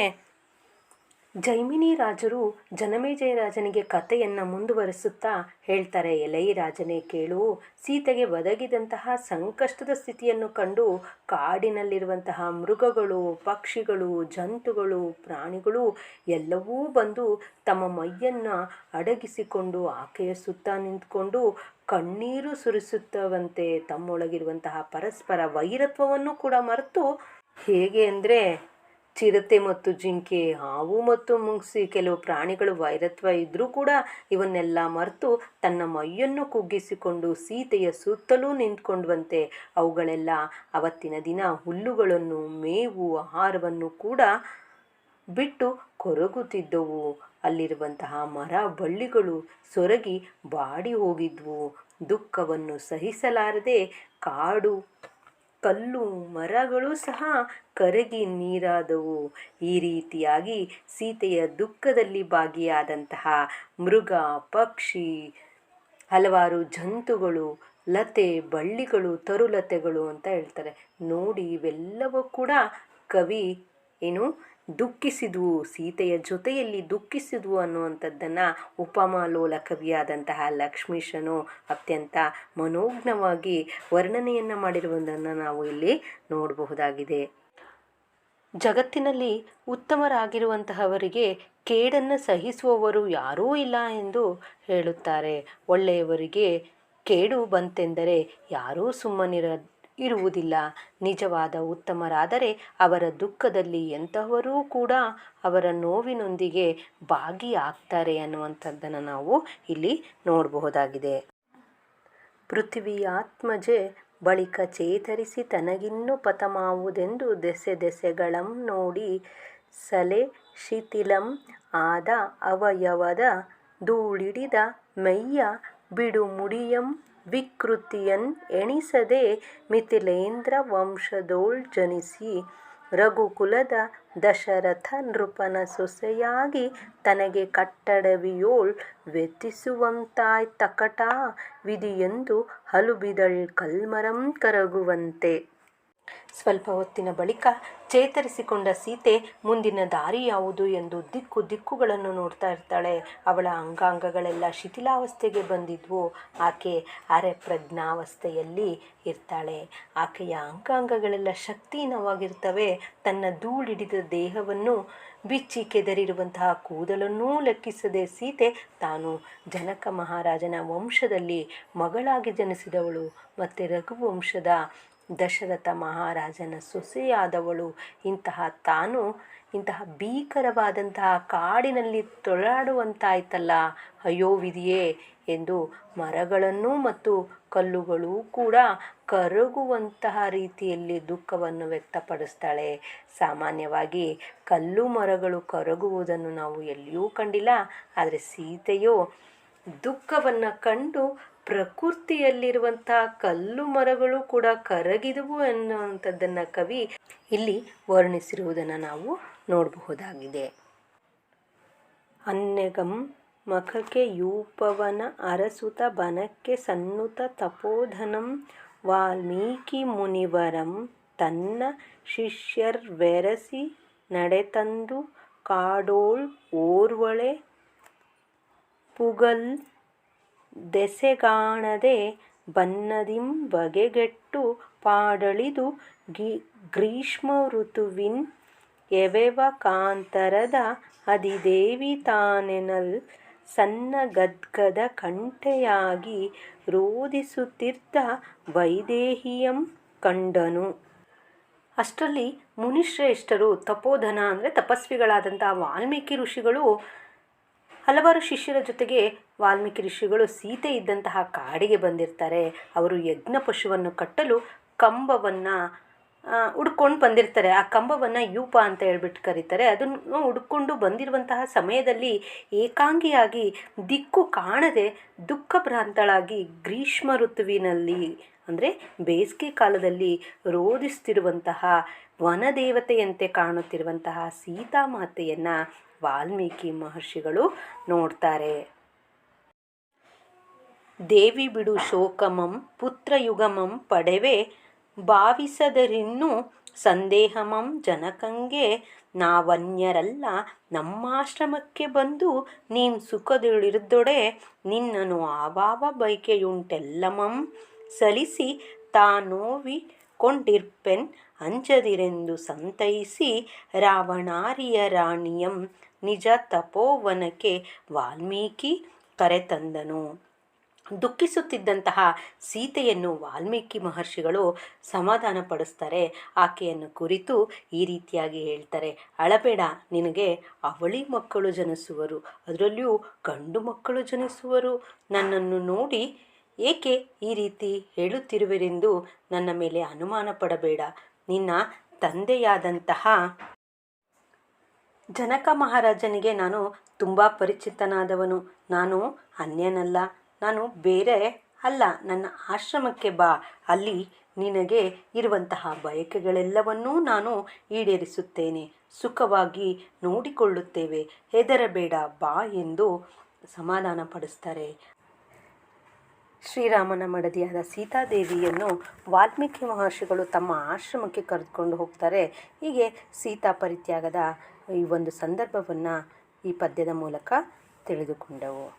ಜೈಮಿನಿ ರಾಜರು ಜನಮೇಜಯ ರಾಜನಿಗೆ ಕಥೆಯನ್ನು ಮುಂದುವರಿಸುತ್ತಾ ಹೇಳ್ತಾರೆ. ಎಲೈ ರಾಜನೇ ಕೇಳು, ಸೀತೆಗೆ ಒದಗಿದಂತಹ ಸಂಕಷ್ಟದ ಸ್ಥಿತಿಯನ್ನು ಕಂಡು ಕಾಡಿನಲ್ಲಿರುವಂತಹ ಮೃಗಗಳು, ಪಕ್ಷಿಗಳು, ಜಂತುಗಳು, ಪ್ರಾಣಿಗಳು ಎಲ್ಲವೂ ಬಂದು ತಮ್ಮ ಮೈಯನ್ನು ಅಡಗಿಸಿಕೊಂಡು ಆಕೆಯ ಸುತ್ತ ನಿಂತ್ಕೊಂಡು ಕಣ್ಣೀರು ಸುರಿಸುತ್ತವಂತೆ. ತಮ್ಮೊಳಗಿರುವಂತಹ ಪರಸ್ಪರ ವೈರತ್ವವನ್ನು ಕೂಡ ಮರೆತು, ಹೇಗೆ ಅಂದರೆ ಚಿರತೆ ಮತ್ತು ಜಿಂಕೆ, ಹಾವು ಮತ್ತು ಮುಂಗ್ಸಿ, ಕೆಲವು ಪ್ರಾಣಿಗಳು ವೈರತ್ವ ಇದ್ದರೂ ಕೂಡ ಇವನ್ನೆಲ್ಲ ಮರೆತು ತನ್ನ ಮೈಯನ್ನು ಕುಗ್ಗಿಸಿಕೊಂಡು ಸೀತೆಯ ಸುತ್ತಲೂ ನಿಂತ್ಕೊಂಡ್ವಂತೆ. ಅವುಗಳೆಲ್ಲ ಅವತ್ತಿನ ದಿನ ಹುಲ್ಲುಗಳನ್ನು, ಮೇವು, ಆಹಾರವನ್ನು ಕೂಡ ಬಿಟ್ಟು ಕೊರಗುತ್ತಿದ್ದವು. ಅಲ್ಲಿರುವಂತಹ ಮರ ಬಳ್ಳಿಗಳು ಸೊರಗಿ ಬಾಡಿ ಹೋಗಿದ್ವು. ದುಃಖವನ್ನು ಸಹಿಸಲಾರದೆ ಕಾಡು, ಕಲ್ಲು, ಮರಗಳು ಸಹ ಕರಗಿ ನೀರಾದವು. ಈ ರೀತಿಯಾಗಿ ಸೀತೆಯ ದುಃಖದಲ್ಲಿ ಭಾಗಿಯಾದಂತಹ ಮೃಗ, ಪಕ್ಷಿ, ಹಲವಾರು ಜಂತುಗಳು, ಲತೆ, ಬಳ್ಳಿಗಳು, ತರುಲತೆಗಳು ಅಂತ ಹೇಳ್ತಾರೆ ನೋಡಿ. ಇವೆಲ್ಲವೂ ಕೂಡ ಕವಿ ದುಃಖಿಸಿದ್ವು, ಸೀತೆಯ ಜೊತೆಯಲ್ಲಿ ದುಃಖಿಸಿದ್ವು ಅನ್ನುವಂಥದ್ದನ್ನು ಉಪಮಾಲೋಲ ಕವಿಯಾದಂತಹ ಲಕ್ಷ್ಮೀಶನು ಅತ್ಯಂತ ಮನೋಜ್ಞವಾಗಿ ವರ್ಣನೆಯನ್ನು ಮಾಡಿರುವುದನ್ನು ನಾವು ಇಲ್ಲಿ ನೋಡಬಹುದಾಗಿದೆ. ಜಗತ್ತಿನಲ್ಲಿ ಉತ್ತಮರಾಗಿರುವಂತಹವರಿಗೆ ಕೇಡನ್ನು ಸಹಿಸುವವರು ಯಾರೂ ಇಲ್ಲ ಎಂದು ಹೇಳುತ್ತಾರೆ. ಒಳ್ಳೆಯವರಿಗೆ ಕೇಡು ಬಂತೆಂದರೆ ಯಾರೂ ಇರುವುದಿಲ್ಲ. ನಿಜವಾದ ಉತ್ತಮರಾದರೆ ಅವರ ದುಃಖದಲ್ಲಿ ಎಂತಹವರೂ ಕೂಡ ಅವರ ನೋವಿನೊಂದಿಗೆ ಭಾಗಿಯಾಗ್ತಾರೆ ಅನ್ನುವಂಥದ್ದನ್ನು ನಾವು ಇಲ್ಲಿ ನೋಡಬಹುದಾಗಿದೆ. ಪೃಥ್ವಿಯಾತ್ಮಜೆ ಬಳಿಕ ಚೇತರಿಸಿ ತನಗಿನ್ನು ಪತಮಾವುದೆಂದು ದೆಸೆ ದೆಸೆಗಳಂ ನೋಡಿ ಸಲೆ ಶಿಥಿಲಂ ಆದ ಅವಯವದ ಧೂಳಿಡಿದ ಮೈಯ ಬಿಡು ಮುಡಿಯಂ ವಿಕೃತಿಯನ್ ಎಣಿಸದೆ ಮಿಥಿಲೇಂದ್ರ ವಂಶದೋಳ್ ಜನಿಸಿ ರಘುಕುಲದ ದಶರಥ ನೃಪನ ಸೊಸೆಯಾಗಿ ತನಗೆ ಕಟ್ಟಡವಿಯೋಳ್ ವ್ಯತಿಸುವಂತಾಯ್ತಕಟ ವಿಧಿಯೆಂದು ಹಲುಬಿದಳ್ ಕಲ್ಮರಂ ಕರಗುವಂತೆ. ಸ್ವಲ್ಪ ಹೊತ್ತಿನ ಬಳಿಕ ಚೇತರಿಸಿಕೊಂಡ ಸೀತೆ ಮುಂದಿನ ದಾರಿ ಯಾವುದು ಎಂದು ದಿಕ್ಕುಗಳನ್ನು ನೋಡ್ತಾ ಇರ್ತಾಳೆ. ಅವಳ ಅಂಗಾಂಗಗಳೆಲ್ಲ ಶಿಥಿಲಾವಸ್ಥೆಗೆ ಬಂದಿದ್ವು. ಆಕೆ ಅರೆ ಪ್ರಜ್ಞಾವಸ್ಥೆಯಲ್ಲಿ ಇರ್ತಾಳೆ. ಆಕೆಯ ಅಂಗಾಂಗಗಳೆಲ್ಲ ಶಕ್ತಿಹೀನವಾಗಿರ್ತವೆ. ತನ್ನ ಧೂಳಿಡಿದ ದೇಹವನ್ನು ಬಿಚ್ಚಿ ಕೆದರಿರುವಂತಹ ಕೂದಲನ್ನೂ ಲೆಕ್ಕಿಸದೆ ಸೀತೆ ತಾನು ಜನಕ ಮಹಾರಾಜನ ವಂಶದಲ್ಲಿ ಮಗಳಾಗಿ ಜನಿಸಿದವಳು ಮತ್ತು ರಘುವಂಶದ ದಶರಥ ಮಹಾರಾಜನ ಸೊಸೆಯಾದವಳು. ಇಂತಹ ಭೀಕರವಾದಂತಹ ಕಾಡಿನಲ್ಲಿ ತೊಳಾಡುವಂತಾಯ್ತಲ್ಲ, ಅಯ್ಯೋ ವಿಧಿಯೇ ಎಂದು ಮರಗಳನ್ನು ಮತ್ತು ಕಲ್ಲುಗಳು ಕೂಡ ಕರಗುವಂತಹ ರೀತಿಯಲ್ಲಿ ದುಃಖವನ್ನು ವ್ಯಕ್ತಪಡಿಸ್ತಾಳೆ. ಸಾಮಾನ್ಯವಾಗಿ ಕಲ್ಲು ಮರಗಳು ಕರಗುವುದನ್ನು ನಾವು ಎಲ್ಲಿಯೂ ಕಂಡಿಲ್ಲ. ಆದರೆ ಸೀತೆಯು ದುಃಖವನ್ನು ಕಂಡು ಪ್ರಕೃತಿಯಲ್ಲಿರುವಂತಹ ಕಲ್ಲು ಮರಗಳು ಕೂಡ ಕರಗಿದವು ಎನ್ನುವಂಥದ್ದನ್ನು ಕವಿ ಇಲ್ಲಿ ವರ್ಣಿಸಿರುವುದನ್ನು ನಾವು ನೋಡಬಹುದಾಗಿದೆ. ಅನ್ನೆಗಂ ಮಖಕ್ಕೆ ಯೂಪವನ ಅರಸುತ ಬನಕ್ಕೆ ಸನ್ನುತ ತಪೋಧನಂ ವಾಲ್ಮೀಕಿ ಮುನಿವರಂ ತನ್ನ ಶಿಷ್ಯರ್ವೆರಸಿ ನಡೆತಂದು ಕಾಡೋಳ್ ಓರ್ವಳೆ ಪುಗಲ್ ದೆಸೆಗಾಣದೆ ಬನ್ನದಿಂ ಬಗೆಗೆಟ್ಟು ಪಾಡಳಿದು ಗ್ರೀಷ್ಮ ಋತುವಿನ್ ಎವೆವ ಕಾಂತರದ ಅಧಿದೇವಿ ತಾನೆನಲ್ ಸನ್ನ ಗದ್ಗದ ಕಂಠೆಯಾಗಿ ರೋದಿಸುತ್ತಿದ್ದ ವೈದೇಹಿಯಂ ಕಂಡನು. ಅಷ್ಟರಲ್ಲಿ ಮುನಿಶ್ರೇಷ್ಠರು, ತಪೋಧನ ಅಂದರೆ ತಪಸ್ವಿಗಳಾದಂತಹ ವಾಲ್ಮೀಕಿ ಋಷಿಗಳು ಹಲವಾರು ಶಿಷ್ಯರ ಜೊತೆಗೆ ವಾಲ್ಮೀಕಿ ಋಷಿಗಳು ಸೀತೆ ಇದ್ದಂತಹ ಕಾಡಿಗೆ ಬಂದಿರ್ತಾರೆ. ಅವರು ಯಜ್ಞ ಪಶುವನ್ನು ಕಟ್ಟಲು ಕಂಬವನ್ನು ಹುಡ್ಕೊಂಡು ಬಂದಿರ್ತಾರೆ. ಆ ಕಂಬವನ್ನು ಯೂಪ ಅಂತ ಹೇಳ್ಬಿಟ್ಟು ಕರೀತಾರೆ. ಅದನ್ನು ಹುಡ್ಕೊಂಡು ಬಂದಿರುವಂತಹ ಸಮಯದಲ್ಲಿ ಏಕಾಂಗಿಯಾಗಿ ದಿಕ್ಕು ಕಾಣದೆ ದುಃಖಭ್ರಾಂತಳಾಗಿ ಗ್ರೀಷ್ಮ ಋತುವಿನಲ್ಲಿ ಅಂದರೆ ಬೇಸಿಗೆ ಕಾಲದಲ್ಲಿ ರೋಧಿಸ್ತಿರುವಂತಹ ವನದೇವತೆಯಂತೆ ಕಾಣುತ್ತಿರುವಂತಹ ಸೀತಾಮಾತೆಯನ್ನು ವಾಲ್ಮೀಕಿ ಮಹರ್ಷಿಗಳು ನೋಡ್ತಾರೆ. ದೇವಿ ಬಿಡು ಶೋಕಮಂ ಪುತ್ರಯುಗಮಂ ಪಡೆವೆ ಭಾವಿಸದರಿನ್ನು ಸಂದೇಹಮಂ ಜನಕಂಗೆ ನಾವನ್ಯರಲ್ಲ ನಮ್ಮಾಶ್ರಮಕ್ಕೆ ಬಂದು ನೀಂ ಸುಖದೊಳಿರ್ದೊಡೆ ನಿನ್ನನು ಆವಾವ ಬೈಕೆಯುಂಟೆಲ್ಲಮಂ ಸಲಿಸಿ ತಾನೋವಿಕೊಂಡಿರ್ಪೆನ್ ಅಂಜದಿರೆಂದು ಸಂತೈಸಿ ರಾವಣಾರಿಯ ರಾಣಿಯಂ ನಿಜ ತಪೋವನಕ್ಕೆ ವಾಲ್ಮೀಕಿ ಕರೆತಂದನು. ದುಃಖಿಸುತ್ತಿದ್ದಂತಹ ಸೀತೆಯನ್ನು ವಾಲ್ಮೀಕಿ ಮಹರ್ಷಿಗಳು ಸಮಾಧಾನ ಪಡಿಸ್ತಾರೆ. ಆಕೆಯನ್ನು ಕುರಿತು ಈ ರೀತಿಯಾಗಿ ಹೇಳ್ತಾರೆ, ಅಳಬೇಡ, ನಿನಗೆ ಅವಳಿ ಮಕ್ಕಳು ಜನಿಸುವರು, ಅದರಲ್ಲಿಯೂ ಗಂಡು ಮಕ್ಕಳು ಜನಿಸುವರು. ನನ್ನನ್ನು ನೋಡಿ ಏಕೆ ಈ ರೀತಿ ಹೇಳುತ್ತಿರುವಿರೆಂದು ನನ್ನ ಮೇಲೆ ಅನುಮಾನ ಪಡಬೇಡ. ನಿನ್ನ ತಂದೆಯಾದಂತಹ ಜನಕ ಮಹಾರಾಜನಿಗೆ ನಾನು ತುಂಬ ಪರಿಚಿತನಾದವನು. ನಾನು ಅನ್ಯನಲ್ಲ, ನಾನು ಬೇರೆ ಅಲ್ಲ. ನನ್ನ ಆಶ್ರಮಕ್ಕೆ ಬಾ, ಅಲ್ಲಿ ನಿನಗೆ ಇರುವಂತಹ ಬಯಕೆಗಳೆಲ್ಲವನ್ನೂ ನಾನು ಈಡೇರಿಸುತ್ತೇನೆ, ಸುಖವಾಗಿ ನೋಡಿಕೊಳ್ಳುತ್ತೇವೆ, ಹೆದರಬೇಡ ಬಾ ಎಂದು ಸಮಾಧಾನ ಪಡಿಸ್ತಾರೆ. ಶ್ರೀರಾಮನ ಮಡದಿಯಾದ ಸೀತಾದೇವಿಯನ್ನು ವಾಲ್ಮೀಕಿ ಮಹರ್ಷಿಗಳು ತಮ್ಮ ಆಶ್ರಮಕ್ಕೆ ಕರೆದುಕೊಂಡು ಹೋಗ್ತಾರೆ. ಹೀಗೆ ಸೀತಾ ಪರಿತ್ಯಾಗದ ಈ ಒಂದು ಸಂದರ್ಭವನ್ನು ಈ ಪದ್ಯದ ಮೂಲಕ ತಿಳಿದುಕೊಂಡವು.